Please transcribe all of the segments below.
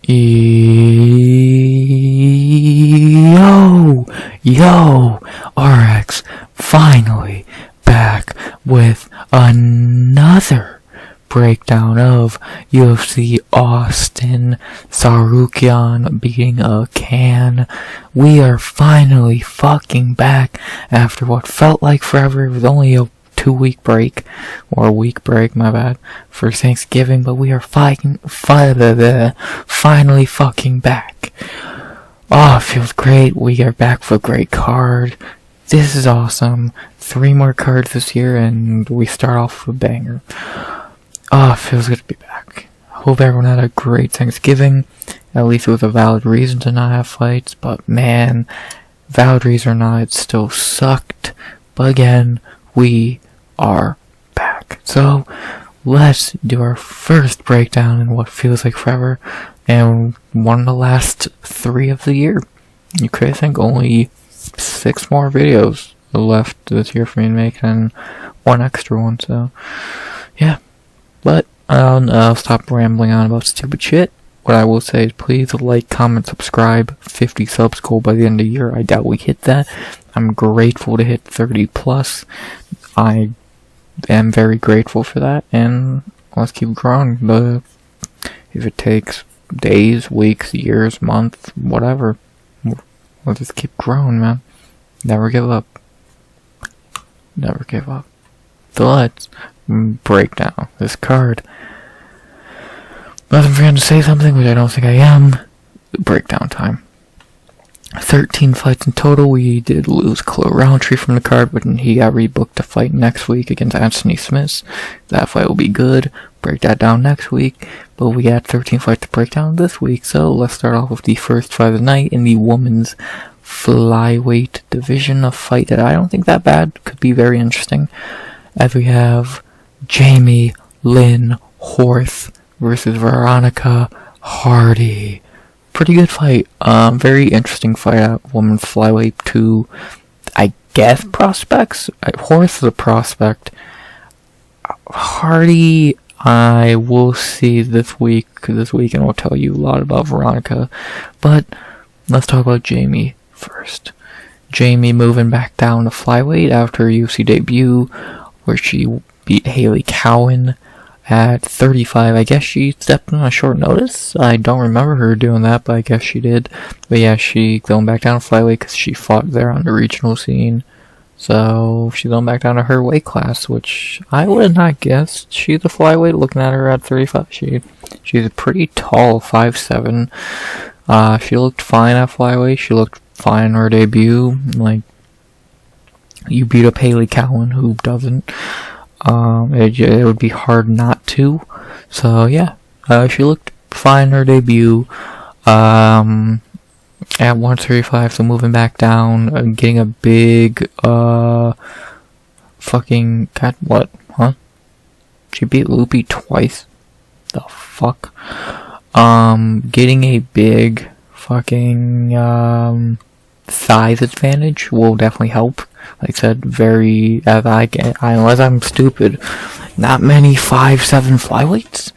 Yo, RX finally back with another breakdown of UFC Austin Tsarukyan beating a can. We are finally fucking back after what felt like forever. It was only a 2-week break, or a week break, my bad, for Thanksgiving, but we are finally fucking back. Oh, it feels great. We are back with a great card. This is awesome. 3 more cards this year, and we start off with a banger. Oh, it feels good to be back. Hope everyone had a great Thanksgiving. At least it was a valid reason to not have fights, but man, valid reason or not, it still sucked. But again, we are back. So, let's do our first breakdown in what feels like forever, and one of the last 3 of the year. You could think only 6 more videos left this year for me to make, and 1 extra one, so, yeah. But, I'll stop rambling on about stupid shit. What I will say is please like, comment, subscribe. 50 subs goal by the end of the year. I doubt we hit that. I'm grateful to hit 30 plus. I am very grateful for that, and let's keep growing. But if it takes days, weeks, years, months, whatever, we'll just keep growing, man. Never give up. Never give up. So let's break down this card. Unless I'm forgetting to say something, which I don't think I am. Breakdown time. 13 fights in total. We did lose Chloe Roundtree from the card, but he got rebooked to fight next week against Anthony Smith. That fight will be good. Break that down next week. But we got 13 fights to break down this week, so let's start off with the first fight of the night in the women's flyweight division. A fight that I don't think that bad. Could be very interesting. As we have Jamey-Lyn Horth versus Veronica Hardy. Pretty good fight. Very interesting fight at women's flyweight. 2, I guess, prospects. Horth is a prospect. Hardy, I will see this week, and will tell you a lot about Veronica. But let's talk about Jamey first. Jamey moving back down to flyweight after her UFC debut, where she beat Hailey Cowan at 35. I guess she stepped on a short notice. I don't remember her doing that, but I guess she did. But yeah, she going back down to flyweight because she fought there on the regional scene. So she's going back down to her weight class, which I would have not guessed. She's a flyweight. Looking at her at 35, she's a pretty tall 5'7". She looked fine at flyweight. She looked fine in her debut. Like, you beat up Hailey Cowan, who doesn't. It would be hard not to. So yeah, she looked fine in her debut. At 135, so moving back down, getting a big fucking God, what? Huh? She beat Loopy twice. The fuck? Getting a big fucking size advantage will definitely help. Like I said, unless I'm stupid, not many 5'7" flyweights.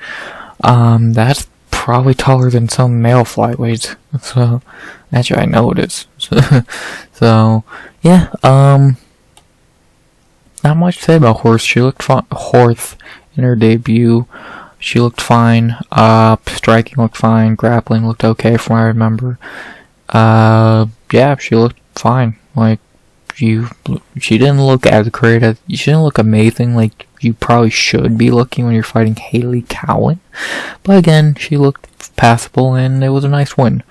That's probably taller than some male flyweights. So, actually, I know it is. So, yeah, not much to say about Horth. She looked Horth in her debut. She looked fine. Striking looked fine. Grappling looked okay from what I remember. Yeah, she looked fine. Like, she didn't look as great as, she didn't look amazing like you probably should be looking when you're fighting Hailey Cowan. But again, she looked passable, and it was a nice win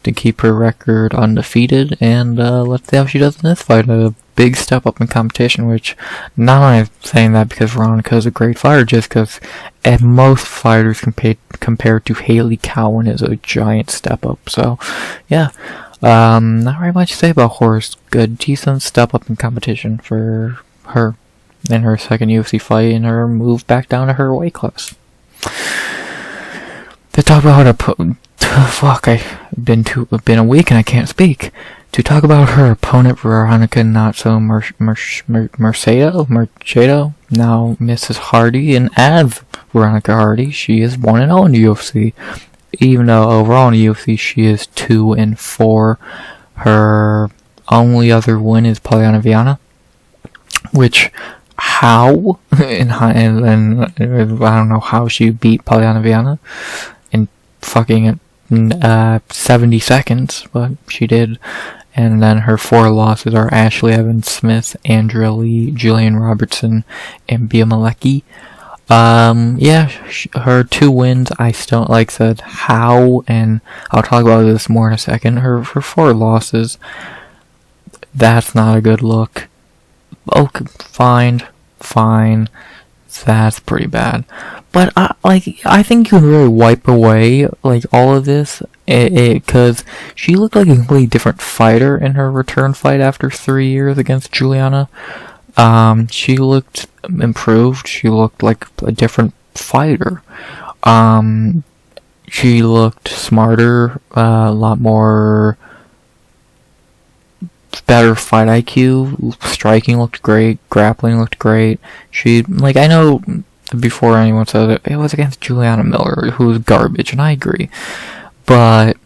to keep her record undefeated. And let's see how she does in this fight. A big step up in competition, which not only saying that because Veronica is a great fighter, just because at most fighters compared to Hailey Cowan is a giant step up. So yeah. Not very much to say about Horth. Good, decent step up in competition for her in her second UFC fight and her move back down to her weight class. To talk about I've been a week and I can't speak. To talk about her opponent, Veronica Mercado, now Mrs. Hardy, and as Veronica Hardy, she is 1-0 in the UFC. even though overall in the UFC she is 2-4. Her only other win is Polyana Viana, which how and I don't know how she beat Polyana Viana in fucking 70 seconds, but she did. And then her 4 losses are Ashley Evans Smith, Andrea Lee, Jillian Robertson, and Bia Malecki. Yeah, her 2 wins, I still, like I said, how, and I'll talk about this more in a second. Her 4 losses, that's not a good look. Okay, fine. That's pretty bad. But I think you can really wipe away like all of this, because she looked like a completely different fighter in her return fight after 3 years against Juliana. She looked improved. She looked like a different fighter. She looked smarter, a lot more better fight IQ. Striking looked great. Grappling looked great. I know before anyone said it was against Juliana Miller, who's garbage, and I agree. But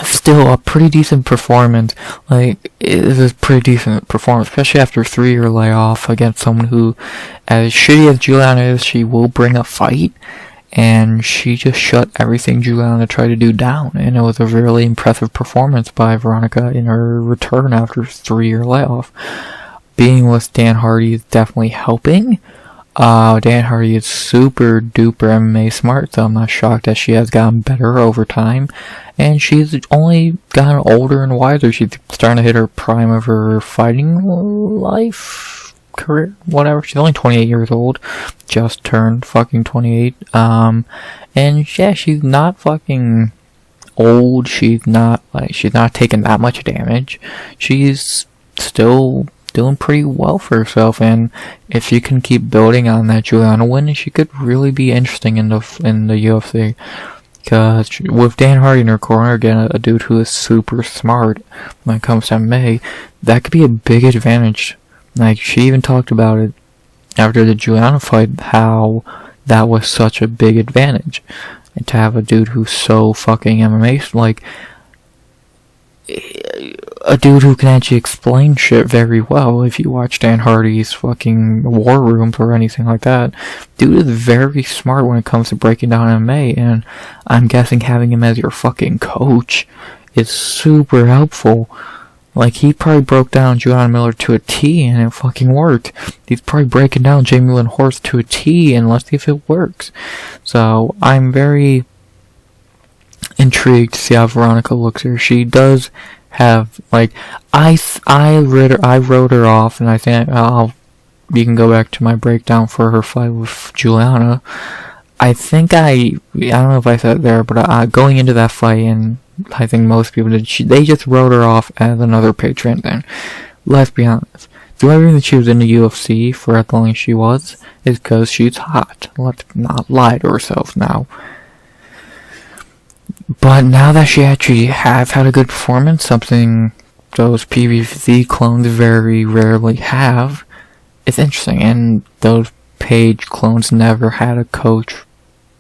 still a pretty decent performance. Like, it is a pretty decent performance, especially after a 3-year layoff against someone who, as shitty as Juliana is, she will bring a fight. And she just shut everything Juliana tried to do down. And it was a really impressive performance by Veronica in her return after a 3-year layoff. Being with Dan Hardy is definitely helping. Dan Hardy is super duper MMA smart, so I'm not shocked that she has gotten better over time. And she's only gotten older and wiser. She's starting to hit her prime of her fighting life. Career, whatever. She's only 28 years old, just turned fucking 28. And yeah, she's not fucking old. She's not taking that much damage. She's still doing pretty well for herself, and if she can keep building on that Juliana win, she could really be interesting in the UFC. Because with Dan Hardy in her corner, again, a dude who is super smart when it comes to MMA, that could be a big advantage. Like, she even talked about it after the Juliana fight, how that was such a big advantage. And to have a dude who's so fucking MMA, like, a dude who can actually explain shit very well. If you watch Dan Hardy's fucking War Rooms or anything like that, dude is very smart when it comes to breaking down MMA, and I'm guessing having him as your fucking coach is super helpful. Like, he probably broke down Juliana Miller to a T, and it fucking worked. He's probably breaking down Jamey-Lyn Horth to a T, and let's see if it works. So, I'm very intrigued to see how Veronica looks here. She does have, like, I wrote her off, and I think you can go back to my breakdown for her fight with Juliana. I think I don't know if I said it there, but going into that fight, and I think most people did, they just wrote her off as another Patreon thing. Let's be honest. The only reason she was in the UFC for as long as she was is because she's hot. Let's not lie to ourselves now. But now that she actually has had a good performance, something those PvZ clones very rarely have, it's interesting. And those Page clones never had a coach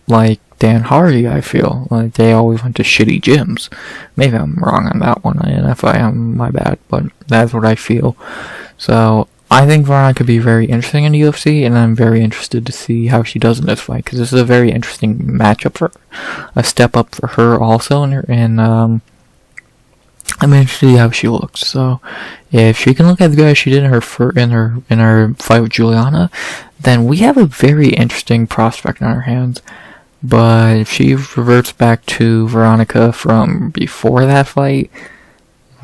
like Dan Hardy, I feel. Like, they always went to shitty gyms. Maybe I'm wrong on that one, and if I am, my bad, but that's what I feel. So, I think Veronica could be very interesting in the UFC, and I'm very interested to see how she does in this fight, because this is a very interesting matchup for her. A step up for her also, and I'm interested to see how she looks. So, if she can look as good as she did in her fight with Juliana, then we have a very interesting prospect on our hands. But if she reverts back to Veronica from before that fight,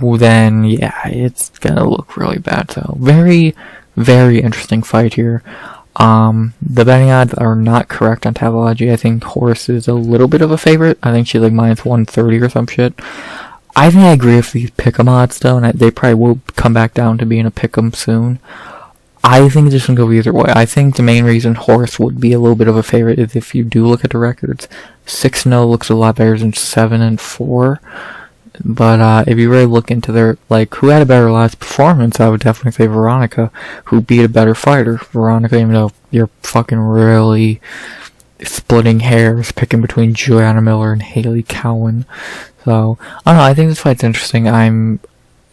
well, then yeah, it's gonna look really bad. So very, very interesting fight here. The betting odds are not correct on Tabology. I think Horth is a little bit of a favorite. I think she's like minus 130 or some shit. I think I agree with these pick'em odds though, and they probably will come back down to being a pick'em soon. I think it's just going to go either way. I think the main reason Horth would be a little bit of a favorite is if you do look at the records. 6-0 looks a lot better than 7-4. But if you really look into their, like, who had a better last performance, I would definitely say Veronica, who beat a better fighter. Veronica, even though you're fucking really splitting hairs, picking between Joanna Miller and Haley Cowan. So, I don't know, I think this fight's interesting. I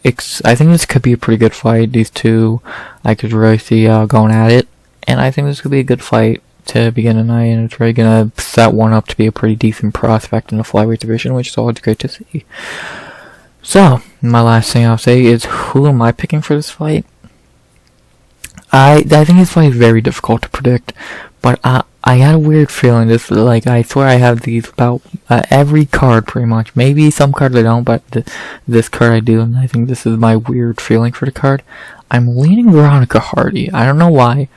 think this could be a pretty good fight. These two, I could really see going at it. And I think this could be a good fight to begin the night, and it's really going to set one up to be a pretty decent prospect in the flyweight division, which is always great to see. So, my last thing I'll say is, who am I picking for this fight? I think this fight is very difficult to predict, but I had a weird feeling. This, like, I swear I have these about every card pretty much. Maybe some cards I don't, but this card I do, and I think this is my weird feeling for the card. I'm leaning Veronica Hardy. I don't know why.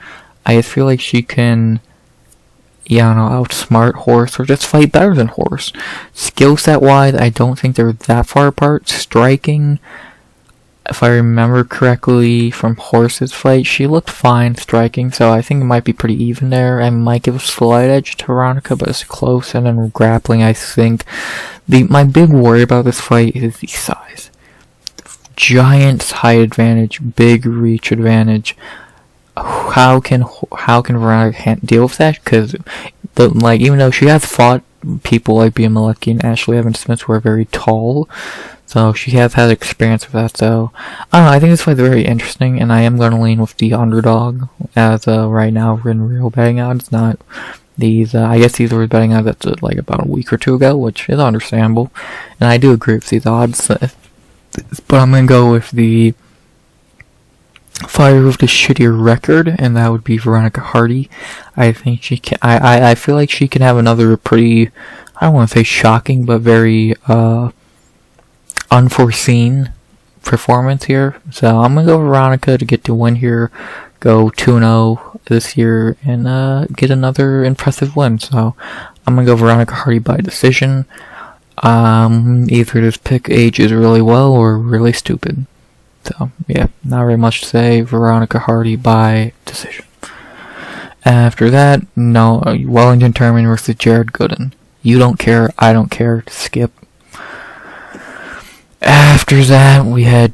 I just feel like she can, outsmart Horth or just fight better than Horth. Skill set wise, I don't think they're that far apart. Striking, if I remember correctly from Horth's fight, she looked fine striking, so I think it might be pretty even there. I might give a slight edge to Veronica, but it's close. And then grappling, I think my big worry about this fight is the size. Giant height advantage, big reach advantage. How can Veronica deal with that? Because even though she has fought people like Melquizael and Ashley Evans-Smith who are very tall, so she has had experience with that. So I don't know. I think this fight's very interesting, and I am going to lean with the underdog as right now in real betting odds, not these. I guess these were betting odds that's like about a week or two ago, which is understandable, and I do agree with these odds. But I'm going to go with the fighter with the shittier record, and that would be Veronica Hardy. I think she can. I feel like she can have another pretty, I don't want to say shocking, but very unforeseen performance here. So I'm gonna go Veronica to get the win here, go 2-0 this year, and get another impressive win. So I'm gonna go Veronica Hardy by decision. Either this pick ages really well or really stupid. So, yeah, not very much to say. Veronica Hardy by decision. After that, no, Wellington Turman versus Jared Gooden. You don't care, I don't care, skip. After that, we had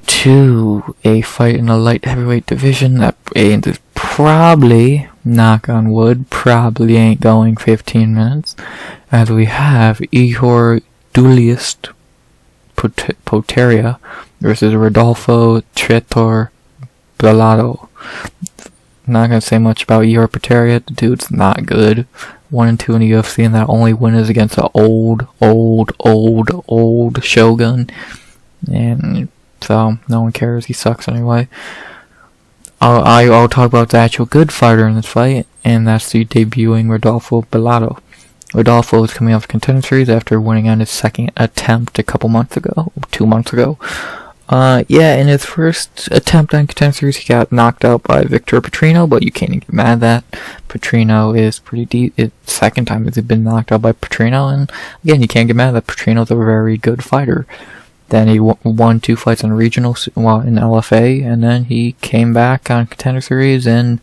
a fight in the light heavyweight division that is probably, knock on wood, probably ain't going 15 minutes. As we have Ihor Duelist Poteria versus Rodolfo Bellato. Not gonna say much about Ihor Poteria. The dude's not good. 1-2 in the UFC, and that only win is against an old Shogun. And so no one cares. He sucks anyway. I'll talk about the actual good fighter in this fight, and that's the debuting Rodolfo Bellato. Rodolfo is coming off the Contender Series after winning on his second attempt a couple months ago, 2 months ago. In his first attempt on Contender Series, he got knocked out by Victor Petrino, but you can't get mad at that. Petrino is pretty deep. It's the second time he's been knocked out by Petrino, and again, you can't get mad at that. Petrino's a very good fighter. Then he won 2 fights in regionals, in LFA, and then he came back on Contender Series and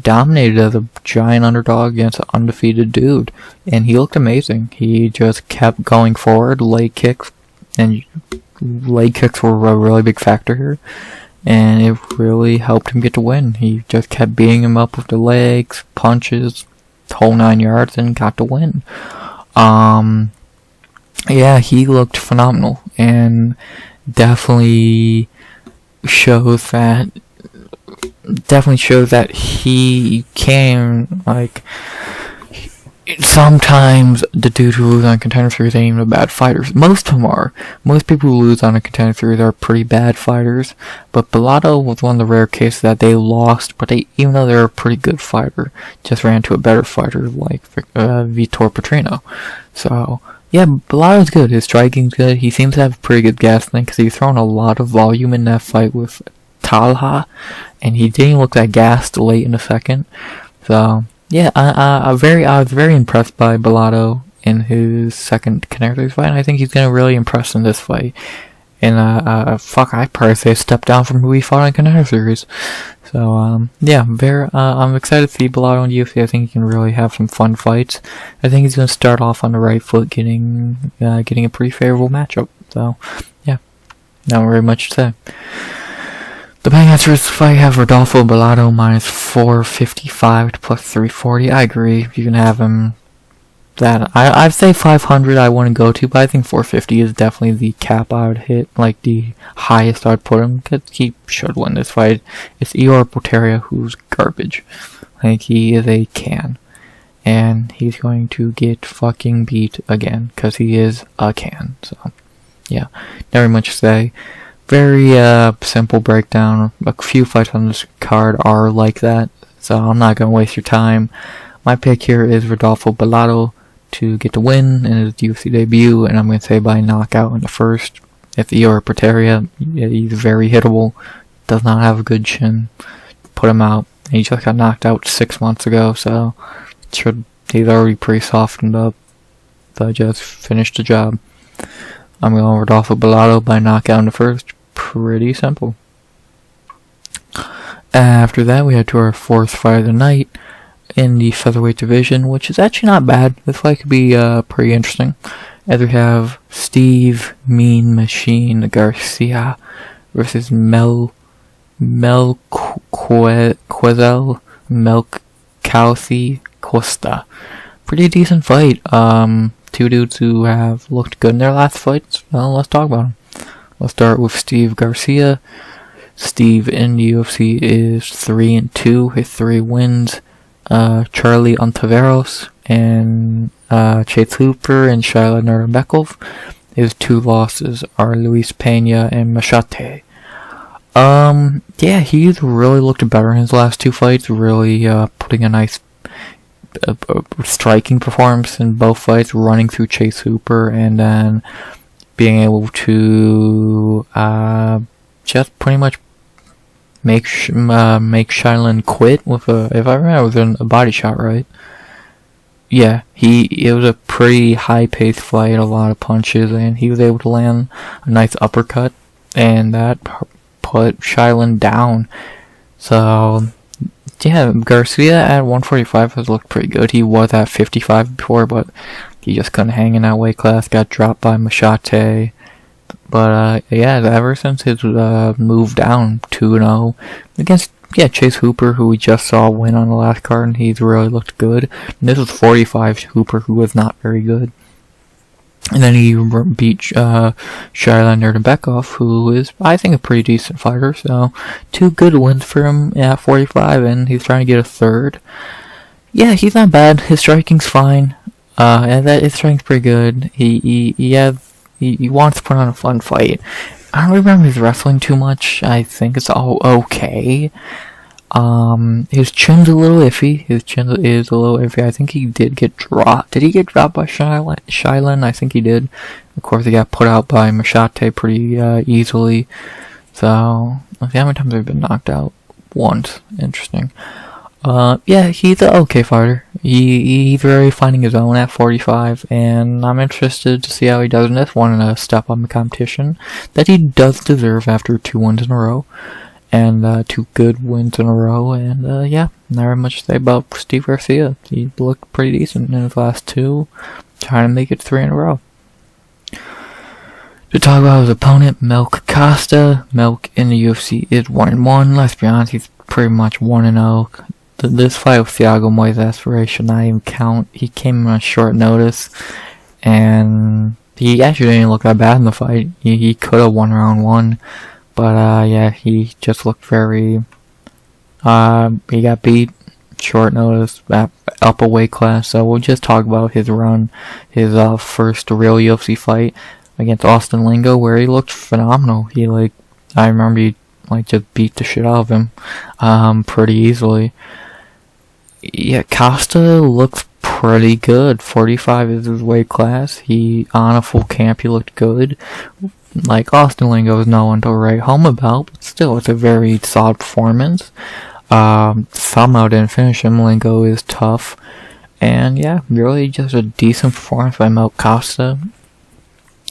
dominated as a giant underdog against an undefeated dude, and he looked amazing. He just kept going forward. Leg kicks were a really big factor here, and it really helped him get the win. He just kept beating him up with the legs, punches, the whole 9 yards, and got the win. He looked phenomenal, and definitely shows that he can, sometimes the dude who loses on Contender Series ain't even a bad fighter. Most of them are. Most people who lose on a Contender Series are pretty bad fighters, but Bellato was one of the rare cases that they lost, but even though they're a pretty good fighter, just ran into a better fighter like Vitor Petrino. So, yeah, Bellato's good. His striking's good. He seems to have pretty good gas tank because he's thrown a lot of volume in that fight with Talha, and he didn't look that gassed late in the second. So, yeah, I was very impressed by Bellato in his second Contender Series fight, and I think he's going to really impress in this fight. And, I'd probably say a step down from who he fought in Contender Series. So, I'm excited to see Bellato in the UFC. I think he can really have some fun fights. I think he's going to start off on the right foot, getting a pretty favorable matchup. So, yeah, not very much to say. The betting odds for this fight have Rodolfo Bellato minus 455 to plus 340. I agree. You can have him that I'd say 500 I want to go to, but I think 450 is definitely the cap I would hit, like the highest I'd put him, because he should win this fight. It's Ior Potieria who's garbage. Like, he is a can. And he's going to get fucking beat again, because he is a can. So, yeah, never much to say. Very simple breakdown. A few fights on this card are like that, so I'm not going to waste your time. My pick here is Rodolfo Bellato to get the win in his UFC debut, and I'm going to say by knockout in the first. If Ior Potieria, he's very hittable, does not have a good chin. Put him out. He just got knocked out 6 months ago, so he's already pretty softened up. So I just finished the job. I'm going Rodolfo Bellato by knockout in the first. Pretty simple. After that, we head to our fourth fight of the night in the featherweight division, which is actually not bad. This fight could be pretty interesting. As we have Steve Mean Machine Garcia versus Melquizael Costa. Pretty decent fight. Two dudes who have looked good in their last fights. Well, let's talk about them. Let's start with Steve Garcia. Steve in the UFC is 3-2. His 3 wins. Charlie Ontiveros and Chase Hooper and Shaila Nurmagomedov. His 2 losses are Luis Pena and Machete. Yeah, he's really looked better in his last 2 fights. Really putting a nice striking performance in both fights, running through Chase Hooper and then being able to just pretty much make Jalin quit with if I remember, it was a body shot, right? Yeah, it was a pretty high-paced fight, a lot of punches, and he was able to land a nice uppercut, and that put Jalin down. So, yeah, Garcia at 145 has looked pretty good. He was at 55 before, but he just couldn't hang in that weight class, got dropped by Machete. But, yeah, ever since his move down 2-0 against, Chase Hooper, who we just saw win on the last card, and he's really looked good. And this was 45 Hooper, who was not very good. And then he beat Shaila Nurmagomedov, who is, I think, a pretty decent fighter. So, 2 good wins for him at 45, and he's trying to get a third. Yeah, he's not bad. His striking's fine. And his striking's pretty good. He wants to put on a fun fight. I don't remember his wrestling too much. I think it's all okay. His chin's a little iffy. I think he did get dropped. Did he get dropped by Jalin? I think he did. Of course, he got put out by Machete pretty easily. So, let's see how many times have been knocked out. Once. Interesting. Yeah, he's an okay fighter. He's really finding his own at 45, and I'm interested to see how he does in this one in a step on the competition that he does deserve after 2 wins in a row, and 2 good wins in a row, and yeah, not very much to say about Steve Garcia. He looked pretty decent in his last 2, trying to make it 3 in a row. To talk about his opponent, Costa. Melk in the UFC is 1-1. Let's be honest, he's pretty much 1-0. This fight with Thiago Moises should not even count. He came on short notice, and he actually didn't look that bad in the fight. He could have won round 1, but yeah, he just looked very. He got beat short notice up a weight class. So we'll just talk about his run, his first real UFC fight against Austin Lingo, where he looked phenomenal. I remember he just beat the shit out of him, pretty easily. Yeah, Costa looks pretty good. 45 is his weight class. On a full camp, he looked good. Austin Lingo is no one to write home about, but still, it's a very solid performance. Somehow didn't finish him. Lingo is tough. And yeah, really just a decent performance by Costa.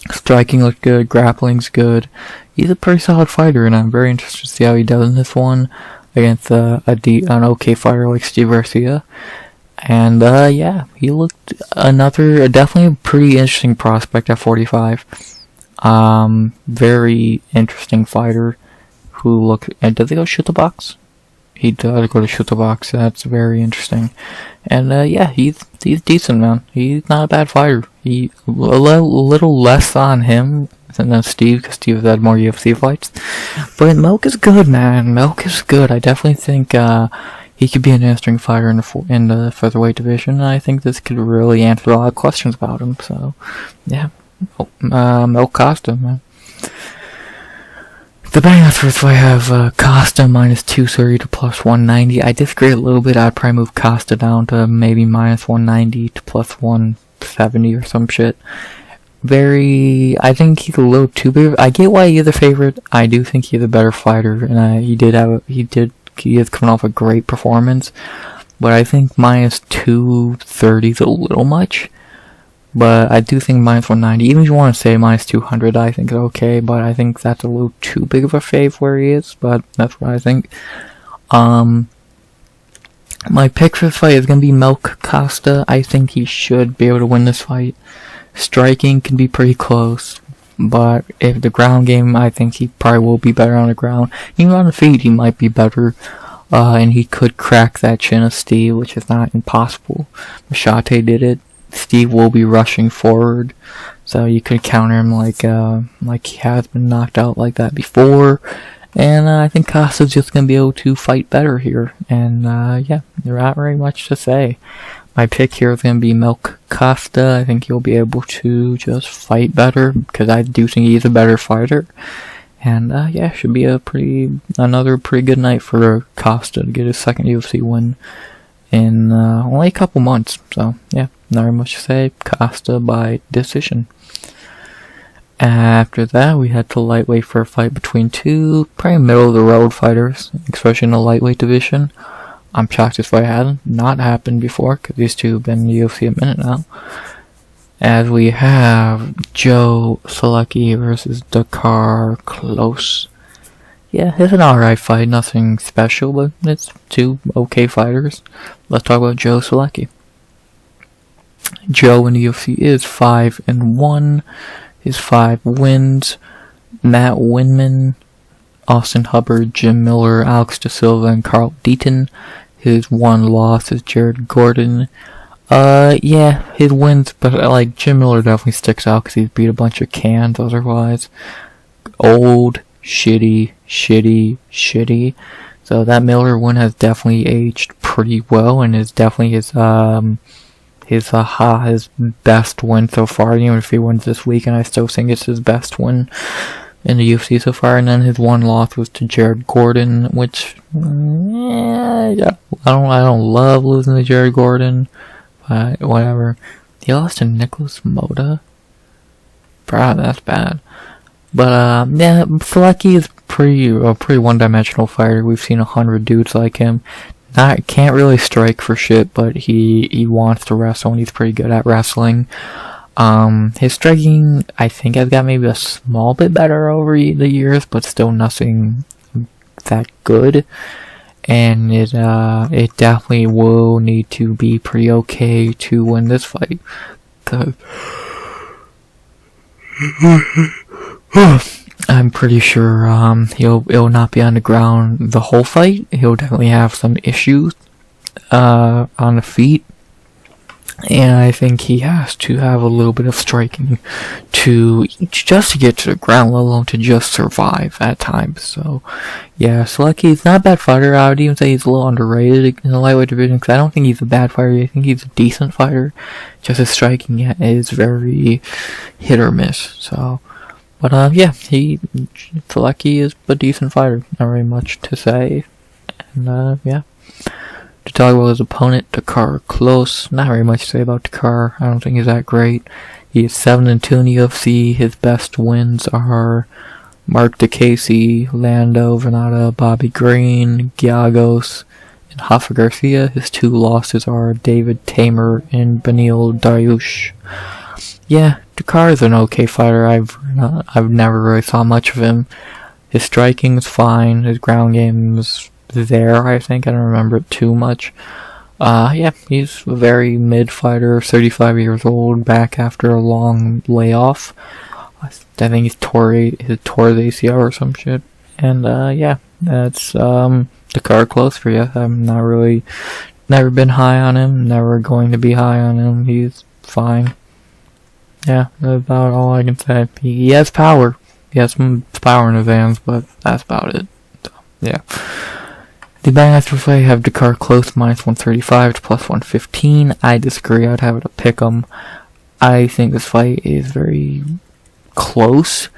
Striking looked good, grappling's good. He's a pretty solid fighter, and I'm very interested to see how he does in this one against an okay fighter like Steve Garcia. And yeah, he looked definitely a pretty interesting prospect at 45. Very interesting fighter who looked. And does he go shoot the box? he does go to shoot the box. That's very interesting. And yeah, he's decent, man. He's not a bad fighter. A little less on him than Steve, because Steve has had more UFC fights. But Melk is good, man. Melk is good. I definitely think he could be an interesting fighter in the featherweight division. And I think this could really answer a lot of questions about him. So, yeah. Melk Costa, man. The betting odds for this fight have Costa minus 230 to plus 190. I disagree a little bit. I'd probably move Costa down to maybe minus 190 to plus 170 or some shit. I think he's a little too big. I get why he's the favorite. I do think he's a better fighter, and he is coming off a great performance. But I think minus 230 is a little much. But I do think minus 190, even if you want to say minus 200, I think is okay. But I think that's a little too big of a fave where he is. But that's what I think. My pick for this fight is going to be Melk Costa. I think he should be able to win this fight. Striking can be pretty close, but if the ground game, I think he probably will be better on the ground. Even on the feet, he might be better, and he could crack that chin of Steve, which is not impossible. Tate did it. Steve will be rushing forward, so you could counter him like he has been knocked out like that before. And I think Costa's just going to be able to fight better here. And yeah, there's not very much to say. My pick here is going to be Melk Costa. I think he'll be able to just fight better, because I do think he's a better fighter. And yeah, should be another pretty good night for Costa to get his second UFC win in only a couple months. So yeah, not very much to say. Costa by decision. After that, we had to lightweight for a fight between two pretty middle-of-the-road fighters, especially in the lightweight division. I'm shocked this fight hasn't not happened before, because these two have been in the UFC a minute now. As we have Solecki versus Drakkar Klose. Yeah, it's an alright fight, nothing special, but it's two okay fighters. Let's talk about Solecki. Joe in the UFC is 5-1. His 5 wins: Matt Winman, Austin Hubbard, Jim Miller, Alex De Silva, and Carl Deaton. His 1 loss is Jared Gordon. Yeah, his wins, but like Jim Miller definitely sticks out because he's beat a bunch of cans otherwise. Old, shitty. So that Miller win has definitely aged pretty well, and is definitely his best win so far. Even if he wins this week, and I still think it's his best win in the UFC so far. And then his 1 loss was to Jared Gordon, which yeah, I don't love losing to Jared Gordon, but whatever. He lost to Nicholas Moda. Bro, that's bad. But yeah, Solecki is a pretty one-dimensional fighter. We've seen 100 dudes like him. Can't really strike for shit, but he wants to wrestle, and he's pretty good at wrestling. His striking, I think, has got maybe a small bit better over the years, but still nothing that good. And it definitely will need to be pretty okay to win this fight. I'm pretty sure he'll not be on the ground the whole fight. He'll definitely have some issues on the feet, and I think he has to have a little bit of striking just to get to the ground, let alone to just survive at times. So yeah, Solecki's not a bad fighter. I would even say he's a little underrated in the lightweight division, because I don't think he's a bad fighter. I think he's a decent fighter. Just his striking is very hit or miss. So. But yeah, Solecki is a decent fighter. Not very much to say. And yeah. To talk about his opponent, Drakkar Klose. Not very much to say about Drakkar. I don't think he's that great. He's 7-2 in the UFC. His best wins are Mark DeCasey, Lando Vernada, Bobby Green, Giagos, and Rafa Garcia. His 2 losses are David Tamer and Beneil Dariush. Yeah, Drakkar is an okay fighter. I've never really saw much of him. His striking is fine. His ground game is there, I think. I don't remember it too much. Yeah, he's a very mid fighter, 35 years old, back after a long layoff. I think he tore his ACL or some shit. And yeah, that's Drakkar Klose for you. I'm not really, never been high on him, never going to be high on him. He's fine. Yeah, that's about all I can say. He has power. He has some power in his hands, but that's about it. So, yeah. The betting after fight have Drakkar Klose minus 135 to plus 115. I disagree. I'd have it a pick 'em. I think this fight is very close.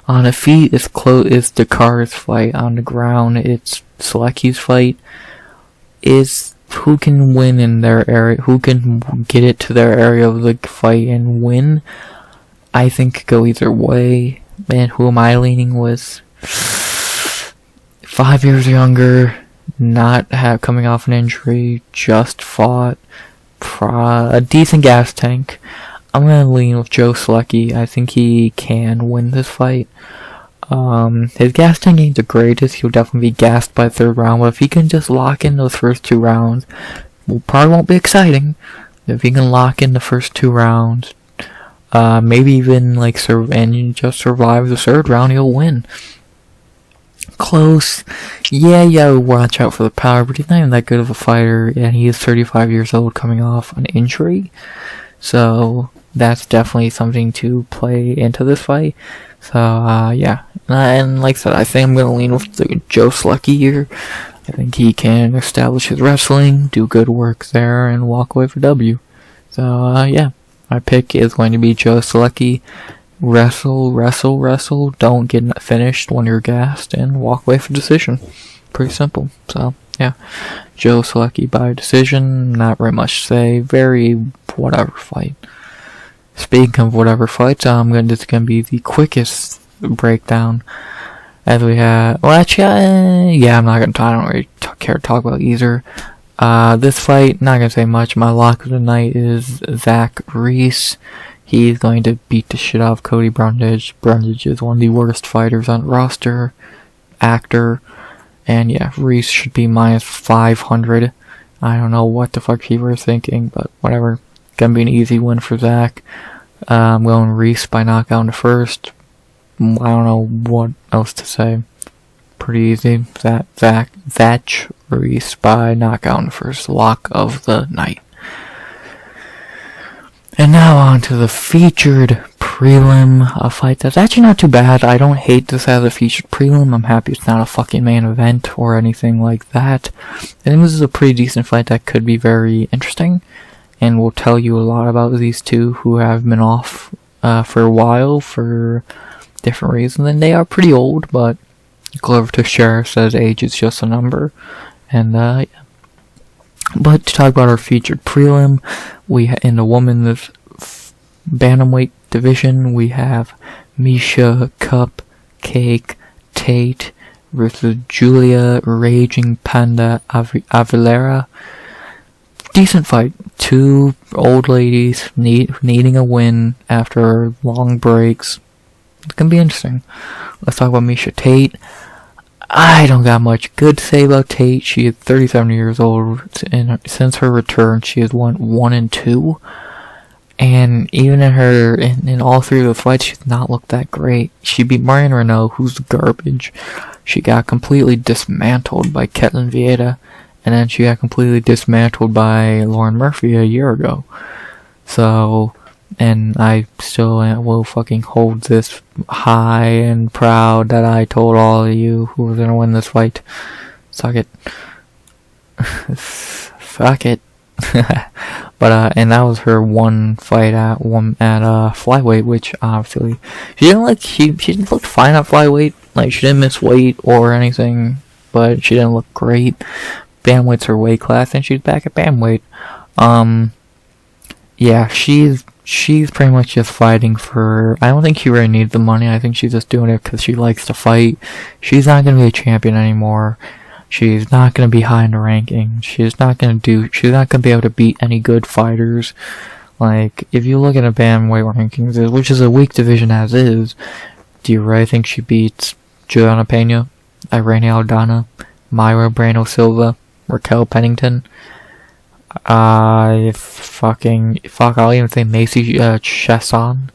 On the feet, it's Drakkar's fight. On the ground, it's Solecki's fight. Is who can win in their area, who can get it to their area of the fight and win. I think could go either way. And who am I leaning with? 5 years younger, coming off an injury, just fought, a decent gas tank. I'm gonna lean with Joe Solecki. I think he can win this fight. His gas tank ain't the greatest. He'll definitely be gassed by the third round, but if he can just lock in those first 2 rounds, probably won't be exciting. If he can lock in the first 2 rounds, maybe even and just survive the third round, he'll win. Close. Yeah, watch out for the power, but he's not even that good of a fighter, and he is 35 years old coming off an injury. So that's definitely something to play into this fight. So, yeah. And like I said, I think I'm going to lean with Joe Solecki here. I think he can establish his wrestling, do good work there, and walk away for W. So, yeah. My pick is going to be Joe Solecki. Wrestle. Don't get finished when you're gassed, and walk away for decision. Pretty simple. So, yeah. Joe Solecki by decision. Not very much to say. Very whatever fight. Speaking of whatever fights, this is gonna be the quickest breakdown as we have. Well, actually, yeah, I'm not gonna talk. I don't really care to talk about either. This fight, not gonna say much. My lock of the night is Reese. He's going to beat the shit out of Cody Brundage. Brundage is one of the worst fighters on the roster. Actor. And yeah, Reese should be minus 500. I don't know what the fuck people were thinking, but whatever. Gonna be an easy win for Zach. I'm going Reese by knockout in the first. I don't know what else to say. Pretty easy. Zach Reese by knockout in the first. Lock of the night. And now on to the featured prelim, a fight that's actually not too bad. I don't hate this as a featured prelim. I'm happy it's not a fucking main event or anything like that. I think this is a pretty decent fight that could be very interesting, and will tell you a lot about these two who have been off for a while for different reasons. And they are pretty old, but Glover Teixeira says age is just a number. And yeah. But to talk about our featured prelim, in the women's bantamweight division, we have Miesha, Cupcake, Tate versus Julia, Raging Panda, Avila. Decent fight. 2 old ladies needing a win after long breaks. It's gonna be interesting. Let's talk about Miesha Tate. I don't got much good to say about Tate. She is 37 years old, and since her return, she has won 1 and 2. And even in all 3 of the fights, she's not looked that great. She beat Marion Renault, who's garbage. She got completely dismantled by Ketlin Vieira, and then she got completely dismantled by Lauren Murphy a year ago. So, and I still will fucking hold this high and proud that I told all of you who was gonna win this fight. Suck it. Suck it. But and that was her one fight at flyweight, which obviously she didn't look fine at flyweight. Like, she didn't miss weight or anything, but she didn't look great. Bantamweight's her weight class, and she's back at bantamweight. Yeah, she's pretty much just fighting for. I don't think she really needs the money. I think she's just doing it because she likes to fight. She's not gonna be a champion anymore. She's not gonna be high in the ranking. She's not gonna be able to beat any good fighters. Like, if you look at a bantamweight rankings, which is a weak division as is, do you really think she beats Juliana Pena, Irene Aldana, Myra Brano Silva, Raquel Pennington? I'll even say Macy Chasson,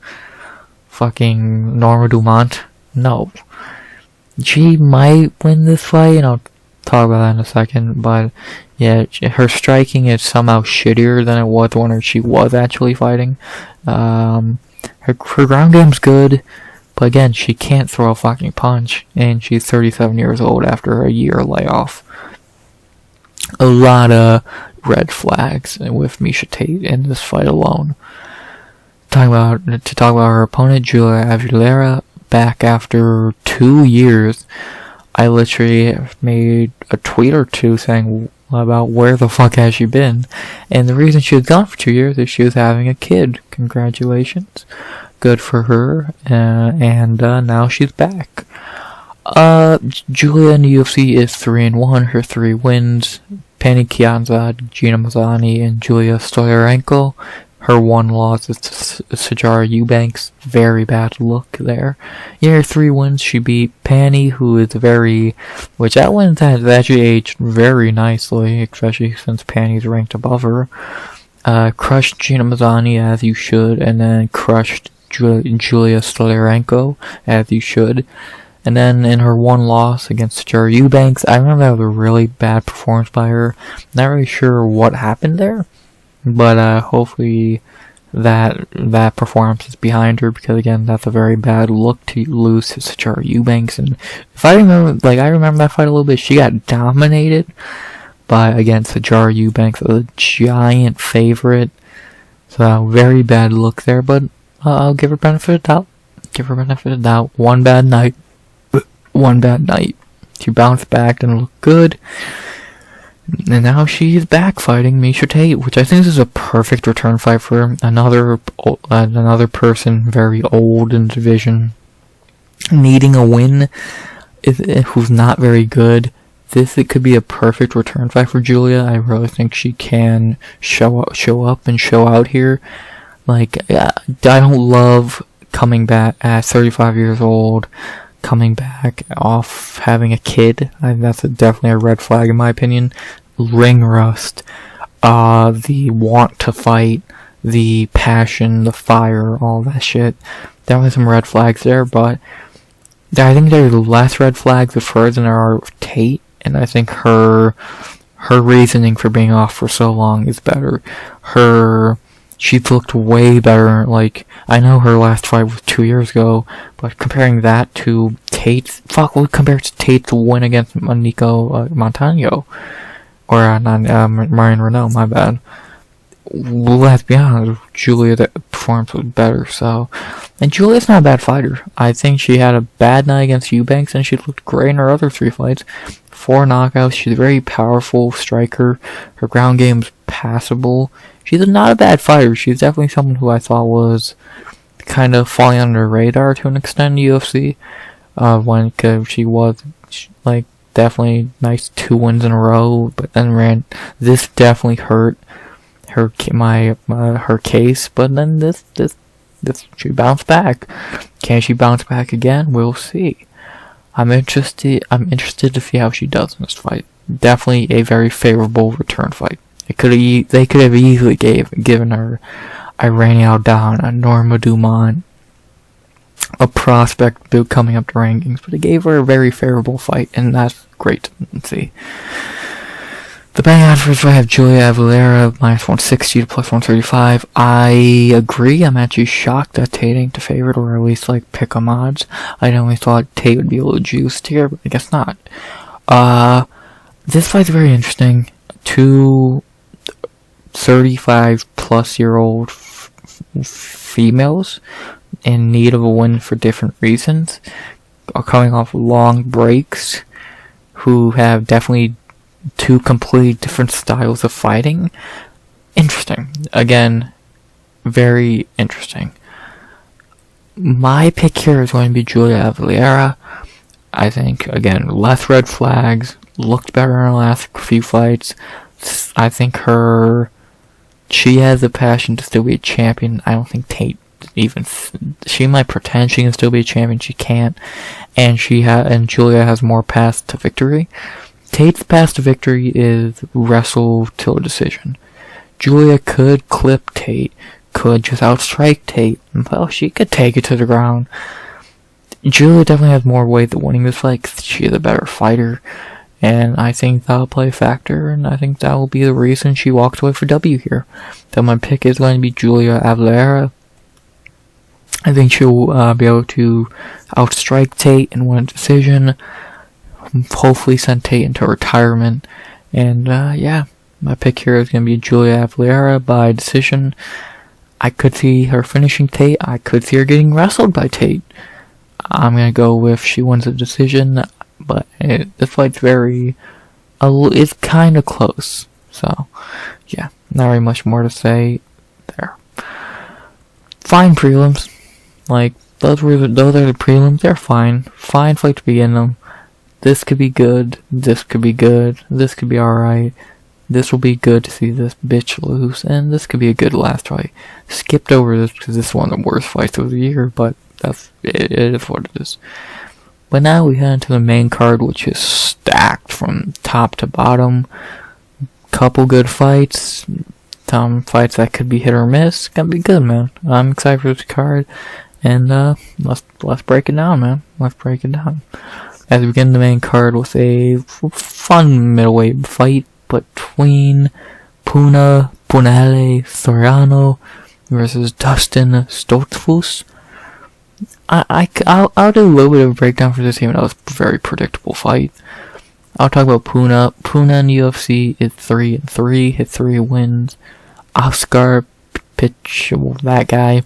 fucking Norma Dumont. No. She might win this fight, and I'll talk about that in a second, but yeah, her striking is somehow shittier than it was when she was actually fighting. Her ground game's good, but again, she can't throw a fucking punch, and she's 37 years old after a year layoff. A lot of red flags with Miesha Tate in this fight alone. To talk about her opponent, Julia Avila, back after 2 years. I literally made a tweet or two saying about where the fuck has she been, and the reason she was gone for 2 years is she was having a kid. Congratulations, good for her, and now she's back. Julia in the UFC is 3-1. Her 3 wins: Penny Kianzad, Gina Mazzani, and Julia Stolarenko. Her 1 loss is to Sijara Eubanks. Very bad look there. Yeah, her 3 wins, she beat Penny, who is which that one has actually aged very nicely, especially since Penny's ranked above her. Crushed Gina Mazzani, as you should, and then crushed Julia Stolarenko, as you should. And then in her 1 loss against Sijara Eubanks, I remember that was a really bad performance by her. Not really sure what happened there, but hopefully that performance is behind her, because again, that's a very bad look to lose to Sijara Eubanks. And if I remember, I remember that fight a little bit, she got dominated by against Sijara Eubanks, a giant favorite. So very bad look there, but I'll give her benefit of doubt. One bad night. She bounced back and looked good. And now she's back fighting Miesha Tate, which I think is a perfect return fight for her. Another person very old in the division, needing a win, who's not very good. It could be a perfect return fight for Julia. I really think she can show up and show out here. I don't love coming back at 35 years old, coming back off having a kid. That's definitely a red flag in my opinion. Ring rust, the want to fight, the passion, the fire, all that shit. Definitely some red flags there, but I think there's less red flags with her than there are with Tate, and I think her reasoning for being off for so long is better. She's looked way better. I know her last fight was 2 years ago, but comparing that to Tate's, compared to Tate's win against Nico Montano, or Marion Renault, my bad. Let's be honest, Julia, the performance was better, and Julia's not a bad fighter. I think she had a bad night against Eubanks, and she looked great in her other 3 fights. 4 knockouts, she's a very powerful striker, her ground game's passable. She's not a bad fighter. She's definitely someone who I thought was kind of falling under the radar to an extent in the UFC. Cause she was definitely nice 2 wins in a row, but then this definitely hurt her case. But then this she bounced back. Can she bounce back again? We'll see. I'm interested to see how she does in this fight. Definitely a very favorable return fight. They could have easily given her Irene Aldana, Norma Dumont, a prospect coming up the rankings, but they gave her a very favorable fight, and that's great to see. The betting odds for this fight have Julia Avila -160 to +135. I agree. I'm actually shocked that Tate ain't the favorite, or at least pick 'em odds. I only thought Tate would be a little juiced here, but I guess not. This fight's very interesting. 2 35-plus-year-old females in need of a win for different reasons, are coming off long breaks, who have definitely 2 completely different styles of fighting. Interesting. Again, very interesting. My pick here is going to be Julia Avila. I think, again, less red flags, looked better in the last few fights. I think she has the passion to still be a champion. I don't think Tate she might pretend she can still be a champion. She can't. And Julia has more paths to victory. Tate's path to victory is wrestle till a decision. Julia could clip Tate, could just outstrike Tate. Well, she could take it to the ground. Julia definitely has more weight to winning this fight, 'cause she is a better fighter. And I think that'll play a factor, and I think that will be the reason she walks away for W here. So my pick is going to be Julia Avila. I think she'll be able to outstrike Tate and win a decision. Hopefully send Tate into retirement. And yeah, my pick here is going to be Julia Avila by decision. I could see her finishing Tate. I could see her getting wrestled by Tate. I'm going to go with she wins a decision. But this fight's it's kind of close. So, yeah, not very much more to say there. Fine prelims. Like, those are the prelims. They're fine. Fine fight to begin them. This could be good. This could be good. This could be alright. This will be good to see this bitch lose. And this could be a good last fight. Skipped over this because this is one of the worst fights of the year. But it is what it is. But now we head into the main card, which is stacked from top to bottom. Couple good fights. Some fights that could be hit or miss. Gonna be good, man. I'm excited for this card. And let's break it down, man. Let's break it down. As we begin the main card with a fun middleweight fight between Punahele Soriano versus Dustin Stoltzfus. I'll do a little bit of a breakdown for this, even though it's a very predictable fight. I'll talk about Puna. Puna in the UFC is 3-3, hit 3 wins. Oscar Pitch, that guy,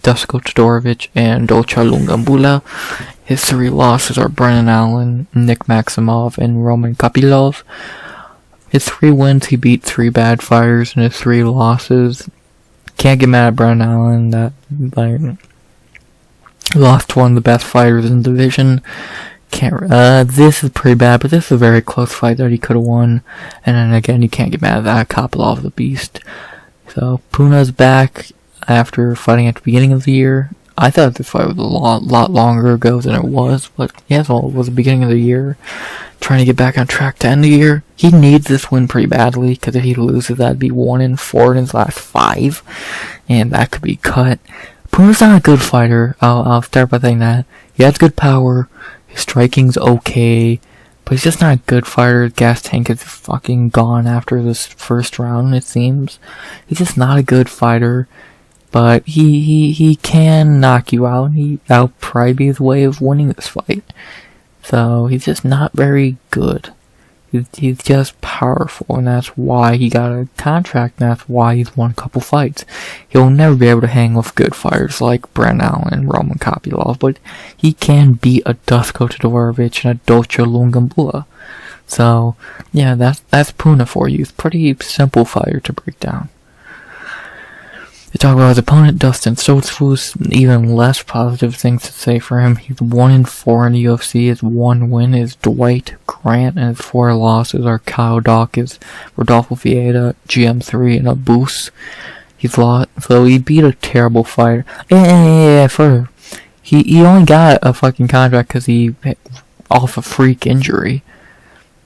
Dusko Todorovic, and Dolce Lungambula. His 3 losses are Brennan Allen, Nick Maximov, and Roman Kopylov. His 3 wins, he beat 3 bad fighters, and his 3 losses, can't get mad at Brennan Allen. That lost to one of the best fighters in the division. This is pretty bad, but this is a very close fight that he could have won. And then again, you can't get mad at that. Kopylov, the beast. So Puna's back after fighting at the beginning of the year. I thought this fight was a lot longer ago than it was, but yes, well, it was the beginning of the year. Trying to get back on track to end the year. He needs this win pretty badly, because if he loses, that'd be 1-4 in his last 5, and that could be cut. Puna's not a good fighter. I'll start by saying that. He has good power. His striking's okay. But he's just not a good fighter. His gas tank is fucking gone after this first round, it seems. He's just not a good fighter. But he can knock you out. That'll probably be his way of winning this fight. So he's just not very good. He's just powerful, and that's why he got a contract, and that's why he's won a couple fights. He'll never be able to hang with good fighters like Brennan Allen and Roman Kopylov, but he can beat a Dusko Todorovic and a Dolce Lungambula. So, yeah, that's Puna for you. It's a pretty simple fighter to break down. To talk about his opponent, Dustin Stoltzfus, even less positive things to say for him. He's 1-4 in the UFC. His 1 win is Dwight Grant, and his 4 losses are Kyle Dawkins, Rodolfo Bellato, GM3, and a Boost. He's lost, so he beat a terrible fighter. He only got a fucking contract because he off a freak injury.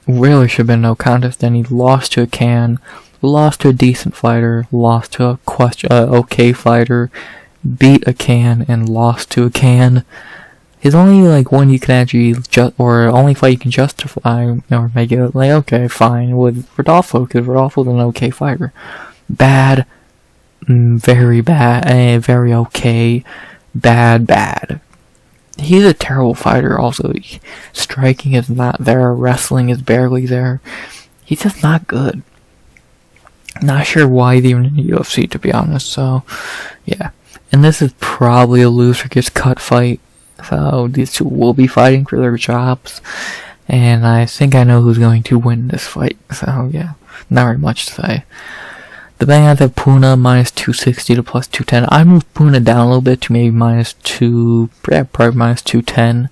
Really should have been no contest. Then he lost to a can. Lost to a decent fighter, lost to a okay fighter, beat a can, and lost to a can. His only one you can actually only fight you can justify or make it okay, fine with Rodolfo, because Rodolfo's an okay fighter. Bad, very bad, very okay, bad. He's a terrible fighter. Also, striking is not there, wrestling is barely there. He's just not good. Not sure why he's even in the UFC, to be honest, so, yeah. And this is probably a loser gets cut fight, so these two will be fighting for their jobs, and I think I know who's going to win this fight, so, yeah, not very much to say. The betting odds have Puna minus 260 to plus 210. I moved Puna down a little bit to maybe probably minus 210,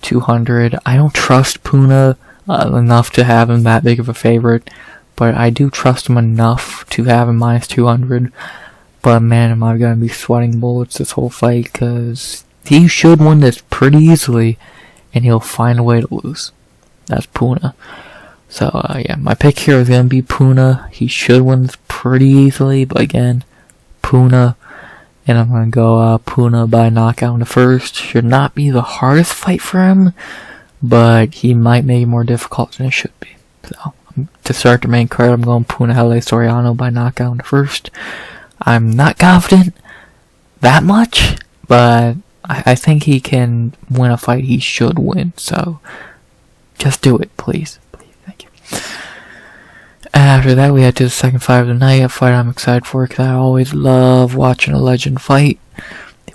200. I don't trust Puna enough to have him that big of a favorite. But I do trust him enough to have him minus 200. But man, am I gonna be sweating bullets this whole fight, because he should win this pretty easily, and he'll find a way to lose. That's Puna. So, yeah, my pick here is gonna be Puna. He should win this pretty easily, but again, Puna. And I'm gonna go Puna by knockout in the first. Should not be the hardest fight for him, but he might make it more difficult than it should be. So, to start the main card, I'm going Punahele Soriano by knockout in the first. I'm not confident that much, but I think he can win a fight he should win, so just do it, please. Please, thank you. After that, we head to the second fight of the night, a fight I'm excited for because I always love watching a legend fight.